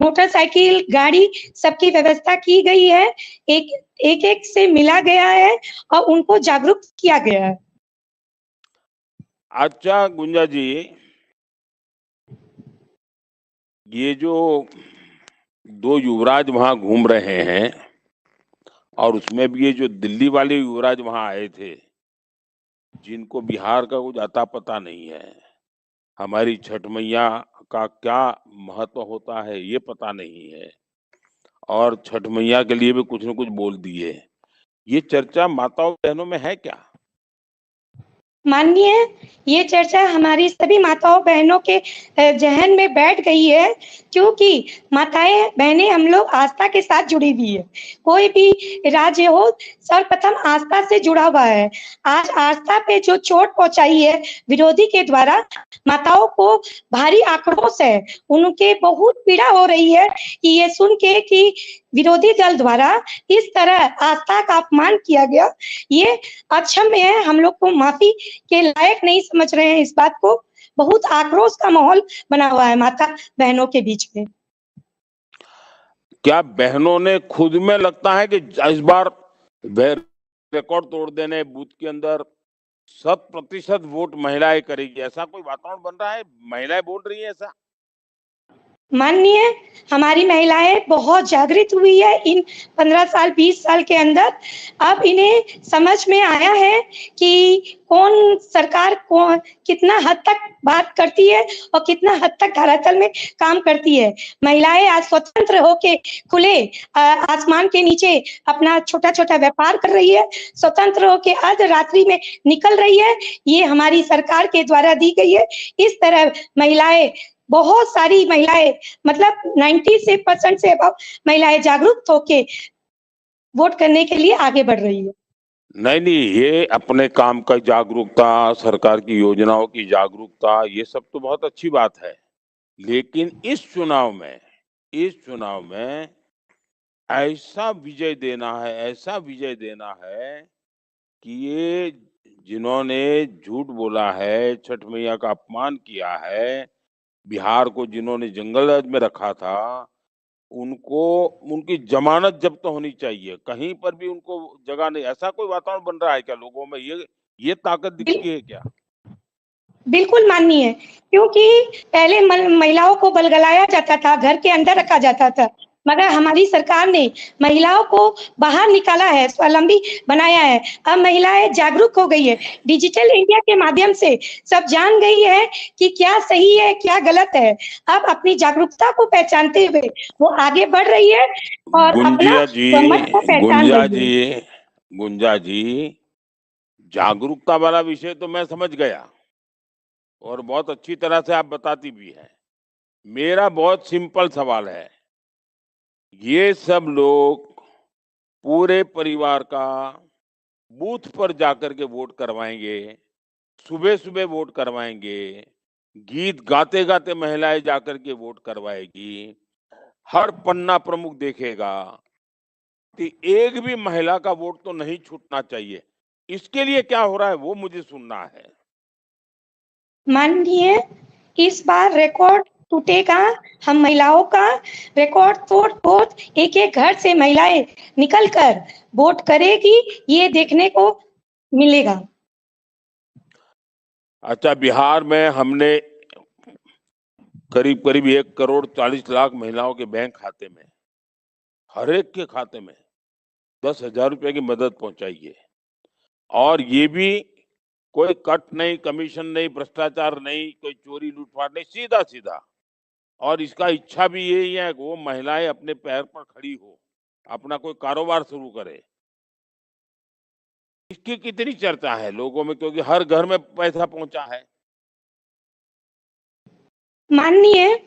मोटरसाइकिल, गाड़ी सबकी व्यवस्था की गई है। एक से मिला गया है और उनको जागरूक किया गया है। अच्छा गुंजा जी, ये जो 2 युवराज वहां घूम रहे हैं, और उसमें भी ये जो दिल्ली वाले युवराज वहां आए थे, जिनको बिहार का कुछ अता पता नहीं है, हमारी छठ मैया का क्या महत्व होता है ये पता नहीं है, और छठ मैया के लिए भी कुछ न कुछ बोल दिए। ये चर्चा माताओं बहनों में है क्या? माननीय, ये चर्चा हमारी सभी माताओं बहनों के जहन में बैठ गई है, क्योंकि माताएं बहनें हम लोग आस्था के साथ जुड़ी हुई है। कोई भी राज्य हो, सर्वप्रथम आस्था से जुड़ा हुआ है। आज आस्था पे जो चोट पहुंचाई है विरोधी के द्वारा, माताओं को भारी आक्रोश है। उनके बहुत पीड़ा हो रही है कि ये सुन के कि विरोधी दल द्वारा इस तरह आस्था का अपमान किया गया। ये अक्षम्य है, हम लोग को माफी के लायक नहीं समझ रहे हैं इस बात को। बहुत आक्रोश का माहौल बना हुआ है माता बहनों के बीच में। क्या बहनों ने खुद में लगता है कि इस बार रिकॉर्ड तोड़ देने बूथ के अंदर 100% वोट महिलाएं करेगी, ऐसा कोई वातावरण बन रहा है? महिलाएं बोल रही है ऐसा? माननीय, हमारी महिलाएं बहुत जागृत हुई है इन 15 साल 20 साल के अंदर। अब इन्हें समझ में आया है कि कौन सरकार कौन कितना हद तक बात करती है और कितना हद तक धरातल में काम करती है। महिलाएं आज स्वतंत्र होके खुले आसमान के नीचे अपना छोटा छोटा व्यापार कर रही है, स्वतंत्र होके अर्ध रात्रि में निकल रही है। ये हमारी सरकार के द्वारा दी गई है। इस तरह महिलाएं, बहुत सारी महिलाएं, मतलब 90% से अबव महिलाएं जागरूक होके वोट करने के लिए आगे बढ़ रही है। नहीं, ये अपने काम का जागरूकता, सरकार की योजनाओं की जागरूकता, ये सब तो बहुत अच्छी बात है, लेकिन इस चुनाव में ऐसा विजय देना है, ऐसा विजय देना है कि ये जिन्होंने झूठ बोला है, छठ मैया का अपमान किया है, बिहार को जिन्होंने जंगल में रखा था, उनको उनकी जमानत जब्त होनी चाहिए। कहीं पर भी उनको जगह नहीं। ऐसा कोई वातावरण बन रहा है क्या लोगों में? ये ताकत दिखती है क्या? बिल्कुल माननीय है, क्योंकि पहले महिलाओं को बलगलाया जाता था, घर के अंदर रखा जाता था। मगर हमारी सरकार ने महिलाओं को बाहर निकाला है, स्वावलंबी बनाया है। अब महिलाएं जागरूक हो गई है, डिजिटल इंडिया के माध्यम से सब जान गई है कि क्या सही है क्या गलत है। अब अपनी जागरूकता को पहचानते हुए वो आगे बढ़ रही है और अपना मत को पहचान रही है। गुंजा जी, जागरूकता वाला विषय तो मैं समझ गया और बहुत अच्छी तरह से आप बताती भी है। मेरा बहुत सिंपल सवाल है, ये सब लोग पूरे परिवार का बूथ पर जाकर के वोट करवाएंगे, सुबह सुबह वोट करवाएंगे, गीत गाते गाते महिलाएं जाकर के वोट करवाएगी, हर पन्ना प्रमुख देखेगा कि एक भी महिला का वोट तो नहीं छूटना चाहिए। इसके लिए क्या हो रहा है वो मुझे सुनना है। माननीय, इस बार रिकॉर्ड टूटेगा। हम महिलाओं का रिकॉर्ड तोड़ वोट, एक एक घर से महिलाएं निकलकर वोट करेगी, ये देखने को मिलेगा। अच्छा, बिहार में हमने करीब करीब 1,40,00,000 महिलाओं के बैंक खाते में, हर एक के खाते में 10,000 रुपए की मदद पहुंचाई है। और ये भी कोई कट नहीं, कमीशन नहीं, भ्रष्टाचार नहीं, कोई चोरी लूटपाट नहीं, सीधा सीधा। और इसका इच्छा भी यही है कि वो महिलाएं अपने पैर पर खड़ी हो, अपना कोई कारोबार शुरू करे। इसकी कितनी चर्चा है लोगों में, क्योंकि हर घर में पैसा पहुंचा है। माननीय,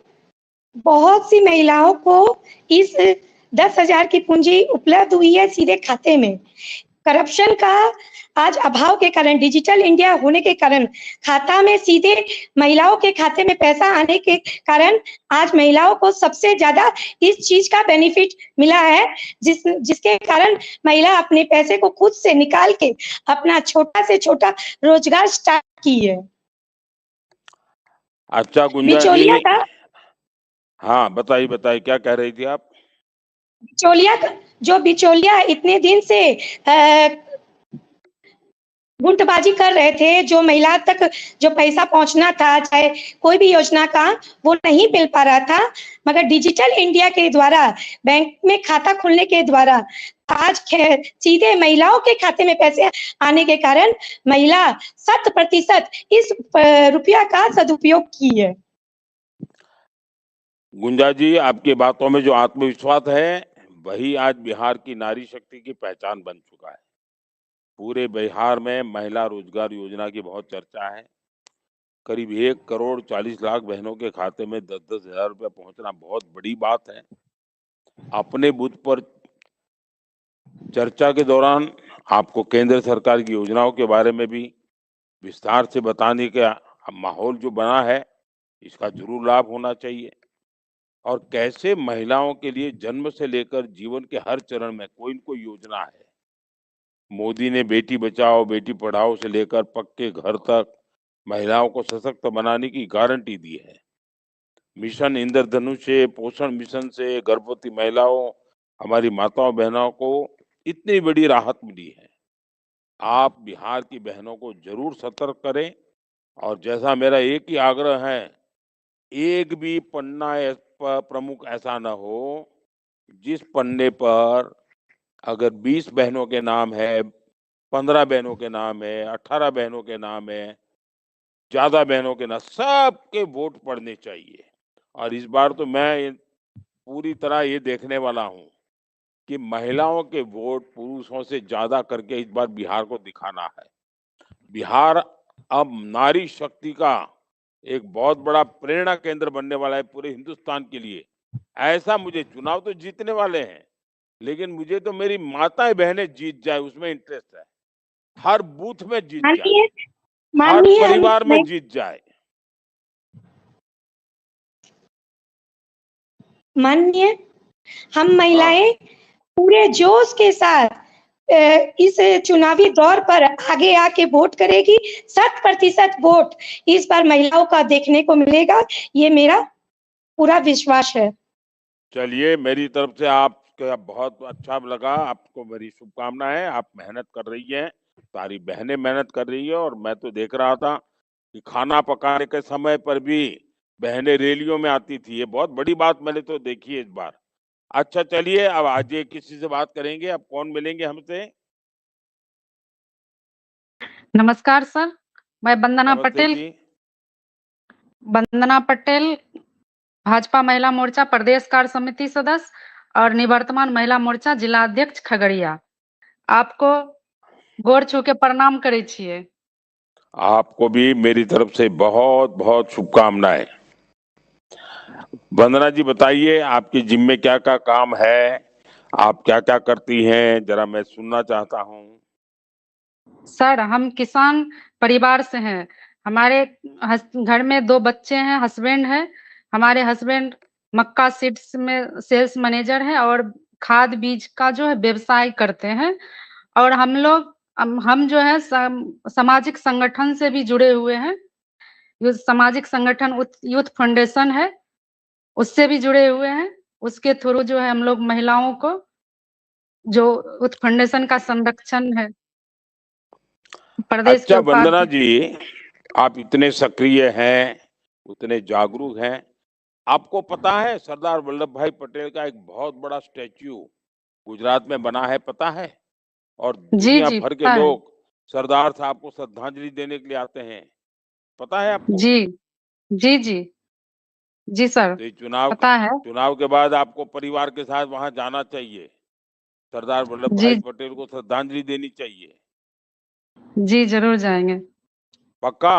बहुत सी महिलाओं को इस 10,000 की पूंजी उपलब्ध हुई है सीधे खाते में। करप्शन का आज अभाव के कारण, डिजिटल इंडिया होने के कारण खाता में सीधे महिलाओं के खाते में पैसा आने के कारण आज महिलाओं को सबसे ज्यादा इस चीज का बेनिफिट मिला है, जिसके कारण महिला अपने पैसे को खुद से निकाल के अपना छोटा से छोटा रोजगार स्टार्ट की है। अच्छा गुंजा बिचौलिया जी, का, हाँ बताइए बताइए, क्या कह रही थी आप? बिचौलिया इतने दिन से गुटबाजी कर रहे थे, जो महिला तक जो पैसा पहुंचना था, चाहे कोई भी योजना का, वो नहीं मिल पा रहा था। मगर डिजिटल इंडिया के द्वारा, बैंक में खाता खुलने के द्वारा आज सीधे महिलाओं के खाते में पैसे आने के कारण महिला 100% इस रुपया का सदुपयोग की है। गुंजा जी, आपकी बातों में जो आत्मविश्वास है वही आज बिहार की नारी शक्ति की पहचान बन चुका है। पूरे बिहार में महिला रोजगार योजना की बहुत चर्चा है। करीब 1,40,00,000 बहनों के खाते में 10-10 हजार रुपये पहुंचना बहुत बड़ी बात है। अपने बूथ पर चर्चा के दौरान आपको केंद्र सरकार की योजनाओं के बारे में भी विस्तार से बताने का माहौल जो बना है, इसका जरूर लाभ होना चाहिए। और कैसे महिलाओं के लिए जन्म से लेकर जीवन के हर चरण में कोई न कोई योजना है। मोदी ने बेटी बचाओ बेटी पढ़ाओ से लेकर पक्के घर तक महिलाओं को सशक्त बनाने की गारंटी दी है। मिशन इंद्रधनुष से, पोषण मिशन से गर्भवती महिलाओं, हमारी माताओं बहनों को इतनी बड़ी राहत मिली है। आप बिहार की बहनों को जरूर सतर्क करें। और जैसा मेरा एक ही आग्रह है, एक भी पन्ना प्रमुख ऐसा न हो जिस पन्ने पर अगर 20 बहनों के नाम है, 15 बहनों के नाम है, 18 बहनों के नाम है, ज्यादा बहनों के नाम, सबके वोट पड़ने चाहिए। और इस बार तो मैं पूरी तरह ये देखने वाला हूँ कि महिलाओं के वोट पुरुषों से ज्यादा करके इस बार बिहार को दिखाना है। बिहार अब नारी शक्ति का एक बहुत बड़ा प्रेरणा केंद्र बनने वाला है पूरे हिंदुस्तान के लिए। ऐसा मुझे, चुनाव तो जीतने वाले हैं, लेकिन मुझे तो मेरी माताएं बहनें जीत जाए उसमें इंटरेस्ट है। हर बूथ में जीत जाए, हर परिवार में जीत जाए। माननीय, हम महिलाएं पूरे जोश के साथ इस चुनावी दौर पर आगे आके वोट करेगी। 100% वोट इस बार महिलाओं का देखने को मिलेगा, ये मेरा पूरा विश्वास है। चलिए, मेरी तरफ से आपका बहुत अच्छा लगा, आपको मेरी शुभकामनाएं। आप मेहनत कर रही हैं, सारी बहनें मेहनत कर रही है। और मैं तो देख रहा था कि खाना पकाने के समय पर भी बहनें रैलियों में आती थी। ये बहुत बड़ी बात मैंने तो देखी है इस बार। अच्छा चलिए, अब आज ये किसी से बात करेंगे। अब कौन मिलेंगे हमसे? नमस्कार सर, मैं वंदना नमस्ते पटेल जी। भाजपा महिला मोर्चा प्रदेश कार्य समिति सदस्य और निवर्तमान महिला मोर्चा जिला अध्यक्ष खगड़िया। आपको गोर छू के प्रणाम करे छिए। आपको भी मेरी तरफ से बहुत बहुत शुभकामनाएं। वंदना जी, बताइए आपके जिम्मे क्या क्या काम है, आप क्या क्या करती हैं, जरा मैं सुनना चाहता हूँ। सर, हम किसान परिवार से हैं। हमारे घर में 2 बच्चे हैं, हस्बैंड है। हमारे हस्बैंड मक्का सीड्स में सेल्स मैनेजर है और खाद बीज का जो है व्यवसाय करते हैं। और हम जो है सामाजिक संगठन से भी जुड़े हुए हैं। सामाजिक संगठन यूथ फाउंडेशन है, उससे भी जुड़े हुए हैं। उसके थ्रू जो है हम लोग महिलाओं को जो यूथ फाउंडेशन का संरक्षण है प्रदेश के अच्छा वंदना उपाध्यक्ष। जी, आप इतने सक्रिय हैं, उतने जागरूक हैं, आपको पता है सरदार वल्लभ भाई पटेल का एक बहुत बड़ा स्टैच्यू गुजरात में बना है, पता है? और जी दुनिया जी, भर के पता है। लोग सरदार साहब को श्रद्धांजलि देने के लिए आते हैं, पता है आपको? जी जी जी जी सर, तो ये पता है। चुनाव के बाद आपको परिवार के साथ वहां जाना चाहिए, सरदार वल्लभ जी भाई पटेल को श्रद्धांजलि देनी चाहिए। जी, जरूर जाएंगे। पक्का?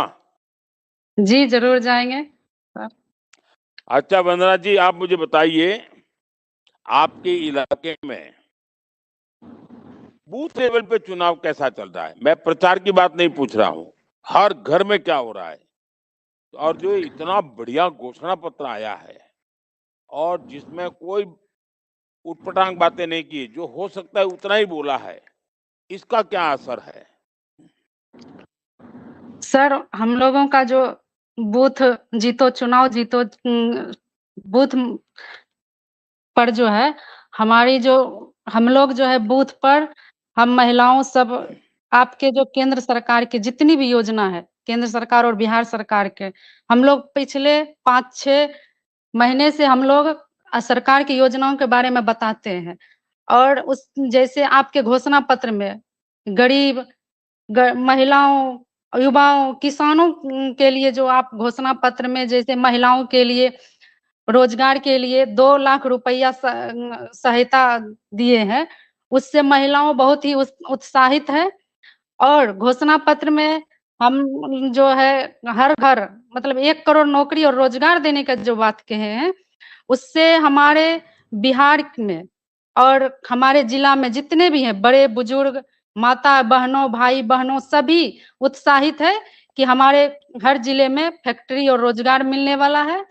जी जरूर जाएंगे सर। अच्छा वंदना जी, आप मुझे बताइए, आपके इलाके में बूथ लेवल पे चुनाव कैसा चल रहा है? मैं प्रचार की बात नहीं पूछ रहा हूँ, हर घर में क्या हो रहा है? और जो इतना बढ़िया घोषणा पत्र आया है और जिसमें कोई उटपटांग बातें नहीं की, जो हो सकता है उतना ही बोला है, इसका क्या असर है? सर, हम लोगों का जो बूथ जीतो चुनाव जीतो बूथ पर जो है हमारी जो हम लोग जो है बूथ पर हम महिलाओं सब आपके जो केंद्र सरकार की जितनी भी योजना है, केंद्र सरकार और बिहार सरकार के, हम लोग पिछले 5-6 महीने से हम लोग सरकार की योजनाओं के बारे में बताते हैं। और उस जैसे आपके घोषणा पत्र में गरीब महिलाओं, युवाओं, किसानों के लिए जो आप घोषणा पत्र में जैसे महिलाओं के लिए रोजगार के लिए 2 लाख रुपया सहायता दिए हैं, उससे महिलाओं बहुत ही उत्साहित है। और घोषणा पत्र में हम जो है हर घर मतलब 1 करोड़ नौकरी और रोजगार देने का जो बात कहे हैं, उससे हमारे बिहार में और हमारे जिला में जितने भी हैं बड़े बुजुर्ग, माता बहनों, भाई बहनों सभी उत्साहित है कि हमारे हर जिले में फैक्ट्री और रोजगार मिलने वाला है।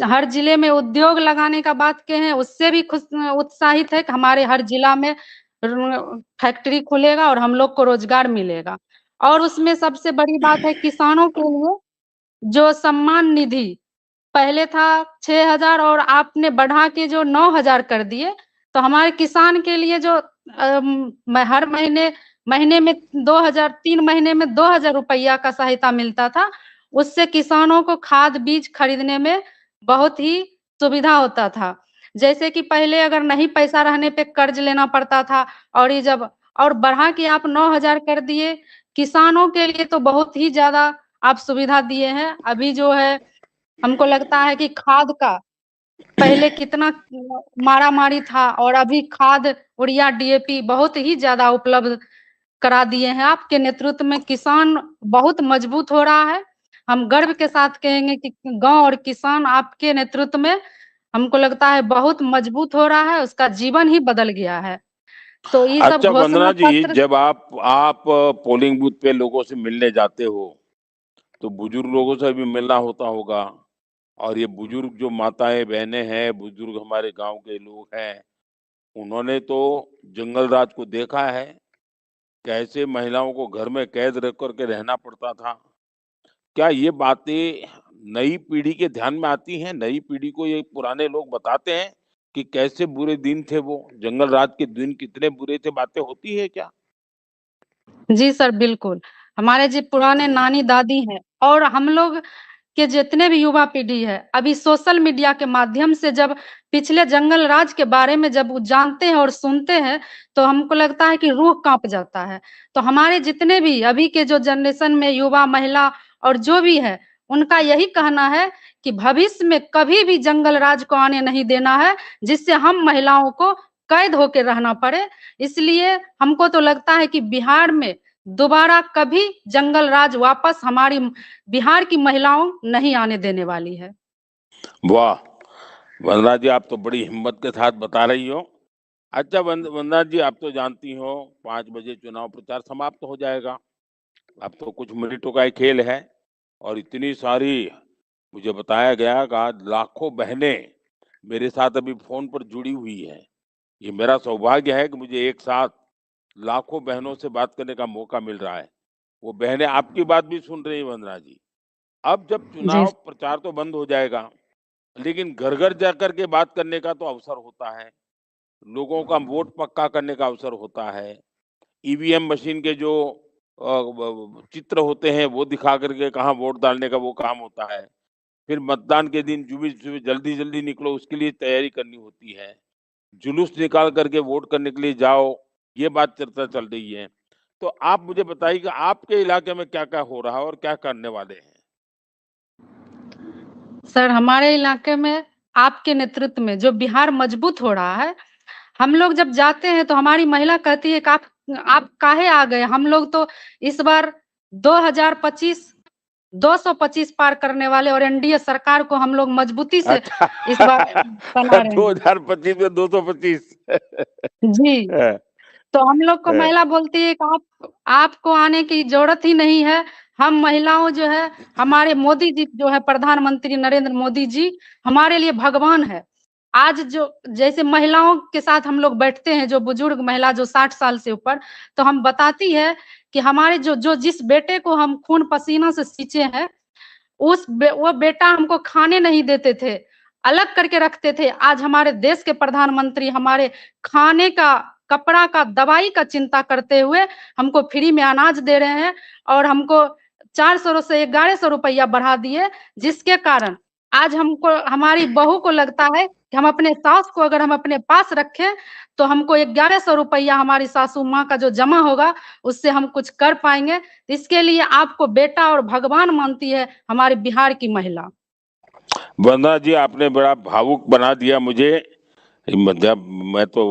हर जिले में उद्योग लगाने का बात कहे, उससे भी उत्साहित है कि हमारे हर जिला में फैक्ट्री खुलेगा और हम लोग को रोजगार मिलेगा। और उसमें सबसे बड़ी बात है किसानों के लिए जो सम्मान निधि पहले था 6,000 और आपने बढ़ा के जो 9,000 कर दिए, तो हमारे किसान के लिए जो हर महीने में 2,000, 3 महीने में 2,000 रुपया का सहायता मिलता था, उससे किसानों को खाद बीज खरीदने में बहुत ही सुविधा होता था। जैसे कि पहले अगर नहीं पैसा रहने पे कर्ज लेना पड़ता था और ये जब और बढ़ा के आप 9,000 कर दिए, किसानों के लिए तो बहुत ही ज़्यादा आप सुविधा दिए हैं। अभी जो है हमको लगता है कि खाद का पहले कितना मारा-मारी था और अभी खाद, यूरिया, डीएपी बहुत ही ज़्यादा उपलब्ध करा दिए हैं। आपके नेतृत्व में किसान बहुत मजबूत हो रहा है। हम गर्व के साथ कहेंगे कि गाँव और किसान आपके नेतृत्व में हमको लगता है बहुत मजबूत हो रहा है, उसका जीवन ही बदल गया है। तो ये सब अच्छा घोषणा वंदना जी, पत्र। जब आप पोलिंग बूथ पे लोगों से मिलने जाते हो, तो बुजुर्ग लोगों से भी मिलना होता होगा। और ये बुजुर्ग जो माताएं बहनें हैं, बुजुर्ग हमारे गांव के लोग हैं, उन्होंने तो जंगल राज को देखा है, कैसे महिलाओं को घर में कैद रख करके रहना पड़ता था। क्या ये बातें नई पीढ़ी के ध्यान में आती हैं? नई पीढ़ी को ये पुराने लोग बताते हैं कि कैसे बुरे दिन थे वो, जंगल राज के दिन कितने बुरे थे, बातें होती है क्या? जी सर, बिल्कुल। हमारे जी पुराने नानी-दादी हैं और हम लोग के जितने भी युवा पीढ़ी है अभी सोशल मीडिया के माध्यम से जब पिछले जंगल राज के बारे में जब वो जानते हैं और सुनते हैं तो हमको लगता है कि रूह कांप जाता है। तो हमारे जितने भी अभी के जो जनरेशन में युवा महिला और जो भी है उनका यही कहना है कि भविष्य में कभी भी जंगल राज को आने नहीं देना है जिससे हम महिलाओं को कैद होकर रहना पड़े। इसलिए हमको तो लगता है कि बिहार में दोबारा कभी जंगल राज वापस हमारी बिहार की महिलाओं नहीं आने देने वाली है। वाह वंदना जी, आप तो बड़ी हिम्मत के साथ बता रही हो। अच्छा वंदना जी, आप तो जानती हो 5 बजे चुनाव प्रचार समाप्त हो जाएगा। अब तो कुछ मिनटों का ही खेल है और इतनी सारी मुझे बताया गया कि आज लाखों बहनें मेरे साथ अभी फोन पर जुड़ी हुई है। ये मेरा सौभाग्य है कि मुझे एक साथ लाखों बहनों से बात करने का मौका मिल रहा है। वो बहनें आपकी बात भी सुन रही हैं वंदना जी। अब जब जी चुनाव प्रचार तो बंद हो जाएगा, लेकिन घर घर जाकर के बात करने का तो अवसर होता है, लोगों का वोट पक्का करने का अवसर होता है। ईवीएम मशीन के जो चित्र होते हैं वो दिखा करके कहाँ वोट डालने का वो काम होता है। फिर मतदान के दिन सुबह जल्दी जल्दी निकलो, उसके लिए तैयारी करनी होती है। जुलूस निकाल करके वोट करने के लिए जाओ, ये बात चर्चा चल रही है। तो आप मुझे बताइए कि आपके इलाके में क्या क्या हो रहा है और क्या करने वाले हैं? सर, हमारे इलाके में आपके नेतृत्व में जो बिहार मजबूत हो रहा है, हम लोग जब जाते हैं तो हमारी महिला कहती है कि आप काहे आ गए? हम लोग तो इस बार 2025 225 पार करने वाले और एनडीए सरकार को हम लोग मजबूती से अच्छा इस बार बना रहे हैं। 2025 में 225 जी, तो हम लोग को महिला बोलती है कि आपको आने की जरूरत ही नहीं है। हम महिलाओं जो है, हमारे मोदी जी जो है प्रधानमंत्री नरेंद्र मोदी जी हमारे लिए भगवान है। आज जो जैसे महिलाओं के साथ हम लोग बैठते हैं, जो बुजुर्ग महिला जो 60 साल से ऊपर, तो हम बताती है कि हमारे जिस बेटे को हम खून पसीना से सींचे हैं, वो बेटा हमको खाने नहीं देते थे, अलग करके रखते थे। आज हमारे देश के प्रधानमंत्री हमारे खाने का, कपड़ा का, दवाई का चिंता करते हुए हमको फ्री में अनाज दे रहे हैं और हमको 400 से 1100 रुपया बढ़ा दिए, जिसके कारण आज हमको, हमारी बहू को लगता है कि हम अपने सास को अगर हम अपने पास रखें तो हमको 1100 रुपया हमारी सासू माँ का जो जमा होगा उससे हम कुछ कर पाएंगे। इसके लिए आपको बेटा और भगवान मानती है हमारे बिहार की महिला। वंदना जी, आपने बड़ा भावुक बना दिया मुझे। जब मैं तो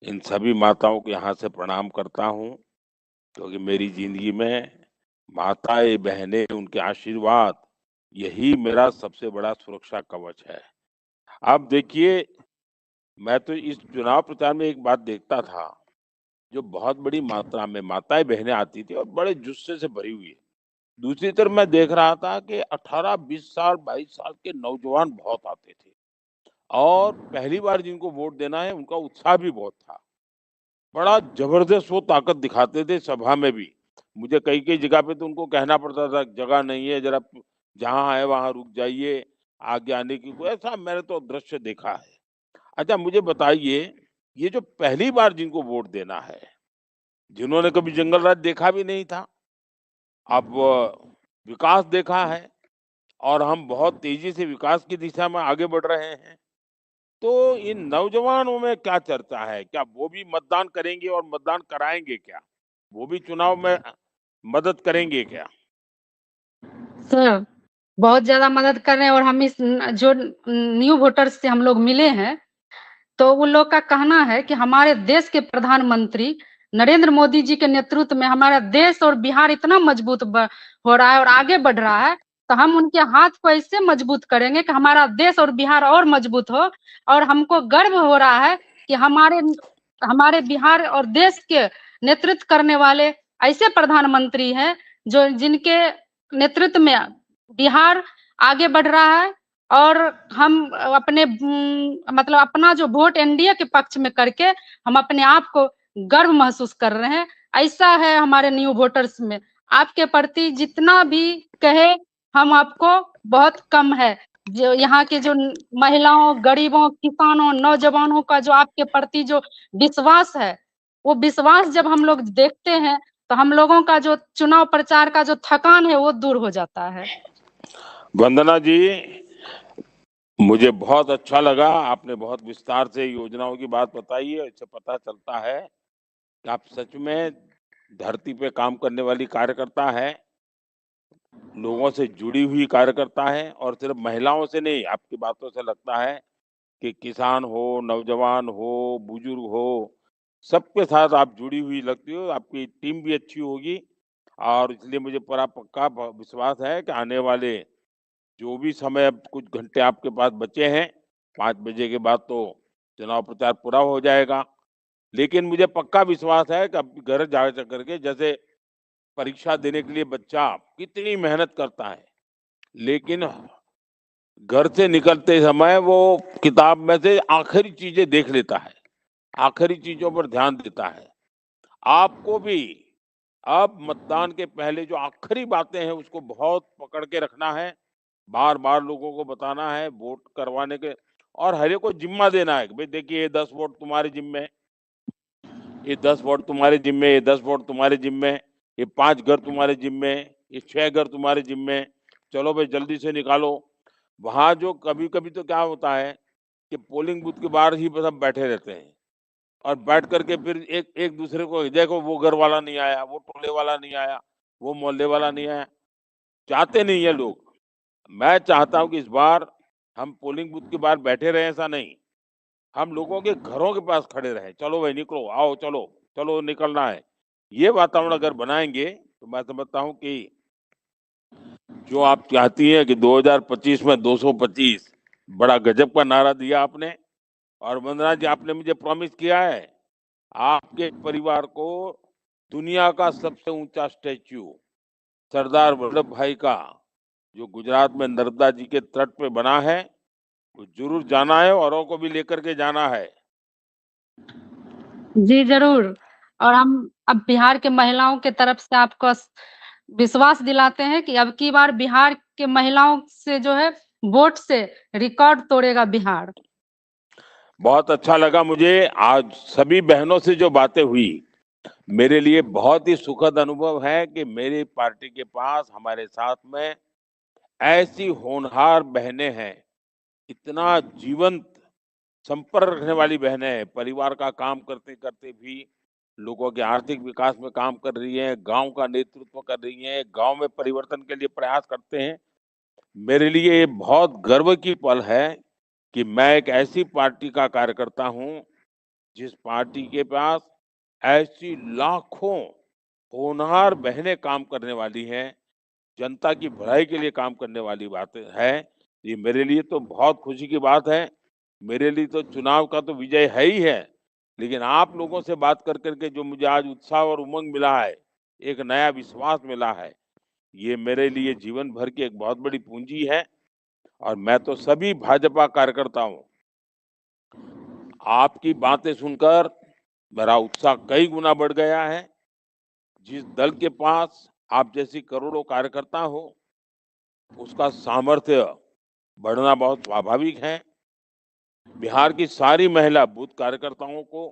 इन सभी माताओं को यहाँ से प्रणाम करता हूँ, क्योंकि मेरी जिंदगी में माताएं बहनें, उनके आशीर्वाद, यही मेरा सबसे बड़ा सुरक्षा कवच है। अब देखिए, मैं तो इस चुनाव प्रचार में एक बात देखता था, जो बहुत बड़ी मात्रा में माताएं बहनें आती थी और बड़े जुस्से से भरी हुई है। दूसरी तरफ मैं देख रहा था कि 18, 20 साल, 22 साल के नौजवान बहुत आते थे और पहली बार जिनको वोट देना है उनका उत्साह भी बहुत था। बड़ा जबरदस्त वो ताकत दिखाते थे सभा में भी। मुझे कई कई जगह पे तो उनको कहना पड़ता था, जगह नहीं है, जरा जहाँ है वहां रुक जाइए, आगे आने की कोई, ऐसा मैंने तो दृश्य देखा है। अच्छा मुझे बताइए, ये जो पहली बार जिनको वोट देना है, जिन्होंने कभी जंगल राज देखा भी नहीं था, अब विकास देखा है और हम बहुत तेजी से विकास की दिशा में आगे बढ़ रहे हैं, तो इन नौजवानों में क्या चर्चा है? क्या वो भी मतदान करेंगे और मतदान कराएंगे क्या? वो भी चुनाव में मदद करेंगे क्या? सर, बहुत ज्यादा मदद कर रहे हैं और हम इस जो न्यू वोटर्स से हम लोग मिले हैं, तो उन लोग का कहना है कि हमारे देश के प्रधानमंत्री नरेंद्र मोदी जी के नेतृत्व में हमारा देश और बिहार इतना मजबूत हो रहा है और आगे बढ़ रहा है, तो हम उनके हाथ को ऐसे मजबूत करेंगे कि हमारा देश और बिहार और मजबूत हो। और हमको गर्व हो रहा है कि हमारे बिहार और देश के नेतृत्व करने वाले ऐसे प्रधानमंत्री हैं जो जिनके नेतृत्व में बिहार आगे बढ़ रहा है। और हम अपने मतलब अपना जो वोट एनडीए के पक्ष में करके हम अपने आप को गर्व महसूस कर रहे हैं। ऐसा है हमारे न्यू वोटर्स में। आपके प्रति जितना भी कहे हम आपको बहुत कम है। जो यहाँ के जो महिलाओं, गरीबों, किसानों, नौजवानों का जो आपके प्रति जो विश्वास है, वो विश्वास जब हम लोग देखते हैं तो हम लोगों का जो चुनाव प्रचार का जो थकान है वो दूर हो जाता है। वंदना जी, मुझे बहुत अच्छा लगा, आपने बहुत विस्तार से योजनाओं की बात बताई है। इससे पता चलता है कि आप सच में धरती पे काम करने वाली कार्यकर्ता है, लोगों से जुड़ी हुई कार्यकर्ता है, और सिर्फ महिलाओं से नहीं, आपकी बातों से लगता है कि किसान हो, नौजवान हो, बुजुर्ग हो, सबके साथ आप जुड़ी हुई लगती हो। आपकी टीम भी अच्छी होगी, और इसलिए मुझे पूरा पक्का विश्वास है कि आने वाले जो भी समय, अब कुछ घंटे आपके पास बचे हैं, 5 बजे के बाद तो चुनाव प्रचार पूरा हो जाएगा। लेकिन मुझे पक्का विश्वास है कि अब घर जा करके, जैसे परीक्षा देने के लिए बच्चा कितनी मेहनत करता है, लेकिन घर से निकलते समय वो किताब में से आखिरी चीजें देख लेता है, आखिरी चीजों पर ध्यान देता है। आपको भी अब मतदान के पहले जो आखिरी बातें हैं उसको बहुत पकड़ के रखना है, बार बार लोगों को बताना है वोट करवाने के, और हर एक को जिम्मा देना है कि भाई देखिए, ये 10 वोट तुम्हारे जिम्मे है, ये 10 वोट तुम्हारे जिम्मे, ये 10 वोट तुम्हारे जिम्मे, ये 5 घर तुम्हारे जिम्मे, ये 6 घर तुम्हारे जिम्मे, चलो भाई जल्दी से निकालो। वहां जो कभी कभी तो क्या होता है कि पोलिंग बूथ के बाहर ही सब बैठे रहते हैं, और बैठ करके फिर एक एक दूसरे को, देखो वो घर वाला नहीं आया, वो टोले वाला नहीं आया, वो मोहल्ले वाला नहीं आया, चाहते नहीं है लोग। मैं चाहता हूं कि इस बार हम पोलिंग बूथ के बाहर बैठे रहे, ऐसा नहीं, हम लोगों के घरों के पास खड़े रहे, चलो भाई निकलो, आओ, चलो चलो निकलना है। ये वातावरण अगर बनाएंगे तो मैं समझता हूँ कि जो आप चाहती हैं कि 2025 में 225, बड़ा गजब का नारा दिया आपने। और वंदना जी, आपने मुझे प्रॉमिस किया है, आपके परिवार को दुनिया का सबसे ऊंचा स्टैच्यू सरदार वल्लभ भाई का, जो गुजरात में नर्मदा जी के तट पे बना है, वो जरूर जाना है, औरों को भी लेकर के जाना है। जी जरूर। और हम अब बिहार के महिलाओं के तरफ से आपको विश्वास दिलाते हैं कि अब की बार बिहार के महिलाओं से जो है वोट से रिकॉर्ड तोड़ेगा बिहार। बहुत अच्छा लगा मुझे आज सभी बहनों से जो बातें हुई, मेरे लिए बहुत ही सुखद अनुभव है कि मेरी पार्टी के पास, हमारे साथ में ऐसी होनहार बहनें हैं, इतना जीवंत संपर्क रखने वाली बहनें हैं, परिवार का काम करते करते भी लोगों के आर्थिक विकास में काम कर रही हैं, गांव का नेतृत्व कर रही हैं, गांव में परिवर्तन के लिए प्रयास करते हैं। मेरे लिए ये बहुत गर्व की पल है कि मैं एक ऐसी पार्टी का कार्यकर्ता हूं, जिस पार्टी के पास ऐसी लाखों होनहार बहनें काम करने वाली हैं, जनता की भलाई के लिए काम करने वाली बात है। ये मेरे लिए तो बहुत खुशी की बात है। मेरे लिए तो चुनाव का तो विजय है ही है, लेकिन आप लोगों से बात कर करके जो मुझे आज उत्साह और उमंग मिला है, एक नया विश्वास मिला है, ये मेरे लिए जीवन भर की एक बहुत बड़ी पूंजी है। और मैं तो सभी भाजपा कार्यकर्ताओं, आपकी बातें सुनकर मेरा उत्साह कई गुना बढ़ गया है। जिस दल के पास आप जैसी करोड़ों कार्यकर्ता हो, उसका सामर्थ्य बढ़ना बहुत स्वाभाविक है। बिहार की सारी महिला बूथ कार्यकर्ताओं को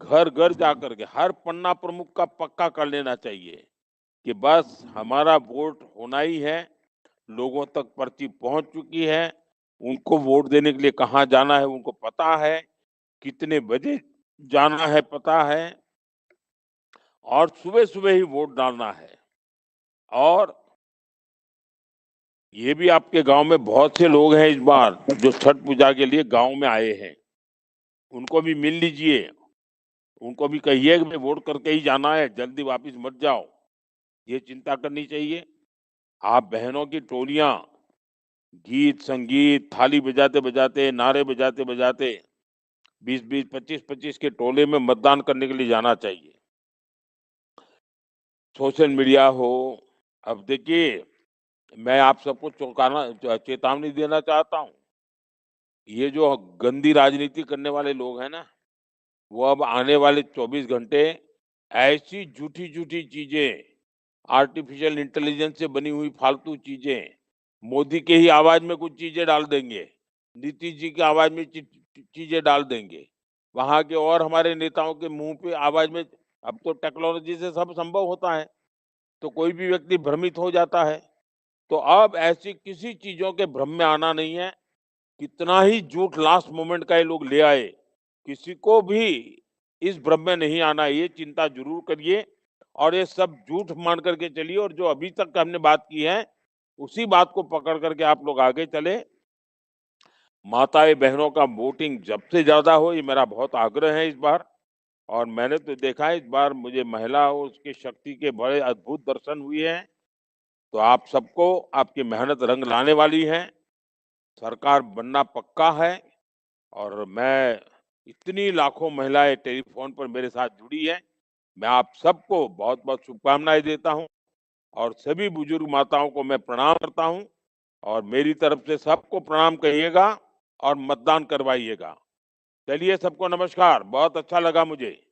घर घर जाकर के हर पन्ना प्रमुख का पक्का कर लेना चाहिए कि बस हमारा वोट होना ही है, लोगों तक पर्ची पहुंच चुकी है, उनको वोट देने के लिए कहाँ जाना है उनको पता है, कितने बजे जाना है पता है, और सुबह सुबह ही वोट डालना है। और ये भी आपके गांव में बहुत से लोग हैं इस बार जो छठ पूजा के लिए गांव में आए हैं, उनको भी मिल लीजिए, उनको भी कहिए कि भाई वोट करके ही जाना है, जल्दी वापस मत जाओ, ये चिंता करनी चाहिए। आप बहनों की टोलियां गीत संगीत थाली बजाते बजाते, नारे बजाते बजाते 20-20, 25-25 के टोले में मतदान करने के लिए जाना चाहिए। सोशल मीडिया हो, अब देखिए, मैं आप सबको चेतावनी देना चाहता हूँ, ये जो गंदी राजनीति करने वाले लोग हैं ना, वो अब आने वाले 24 घंटे ऐसी झूठी झूठी चीजें, आर्टिफिशियल इंटेलिजेंस से बनी हुई फालतू चीजें, मोदी के ही आवाज में कुछ चीजें डाल देंगे, नीतीश जी की आवाज में चीजें डाल देंगे, वहां के और हमारे नेताओं के मुंह पे आवाज में। अब तो टेक्नोलॉजी से सब संभव होता है, तो कोई भी व्यक्ति भ्रमित हो जाता है। तो अब ऐसी किसी चीजों के भ्रम में आना नहीं है। कितना ही झूठ लास्ट मोमेंट का ये लोग ले आए, किसी को भी इस भ्रम में नहीं आना, ये चिंता जरूर करिए और ये सब झूठ मान करके चलिए। और जो अभी तक हमने बात की है उसी बात को पकड़ करके आप लोग आगे चले। माताएं बहनों का वोटिंग जब से ज्यादा हो, ये मेरा बहुत आग्रह है इस बार। और मैंने तो देखा है इस बार मुझे महिला और उसकी शक्ति के बड़े अद्भुत दर्शन हुए हैं। तो आप सबको आपकी मेहनत रंग लाने वाली है, सरकार बनना पक्का है। और मैं इतनी लाखों महिलाएं टेलीफोन पर मेरे साथ जुड़ी है, मैं आप सबको बहुत बहुत शुभकामनाएं देता हूं और सभी बुजुर्ग माताओं को मैं प्रणाम करता हूं। और मेरी तरफ से सबको प्रणाम कहिएगा और मतदान करवाइएगा। चलिए, सबको नमस्कार, बहुत अच्छा लगा मुझे।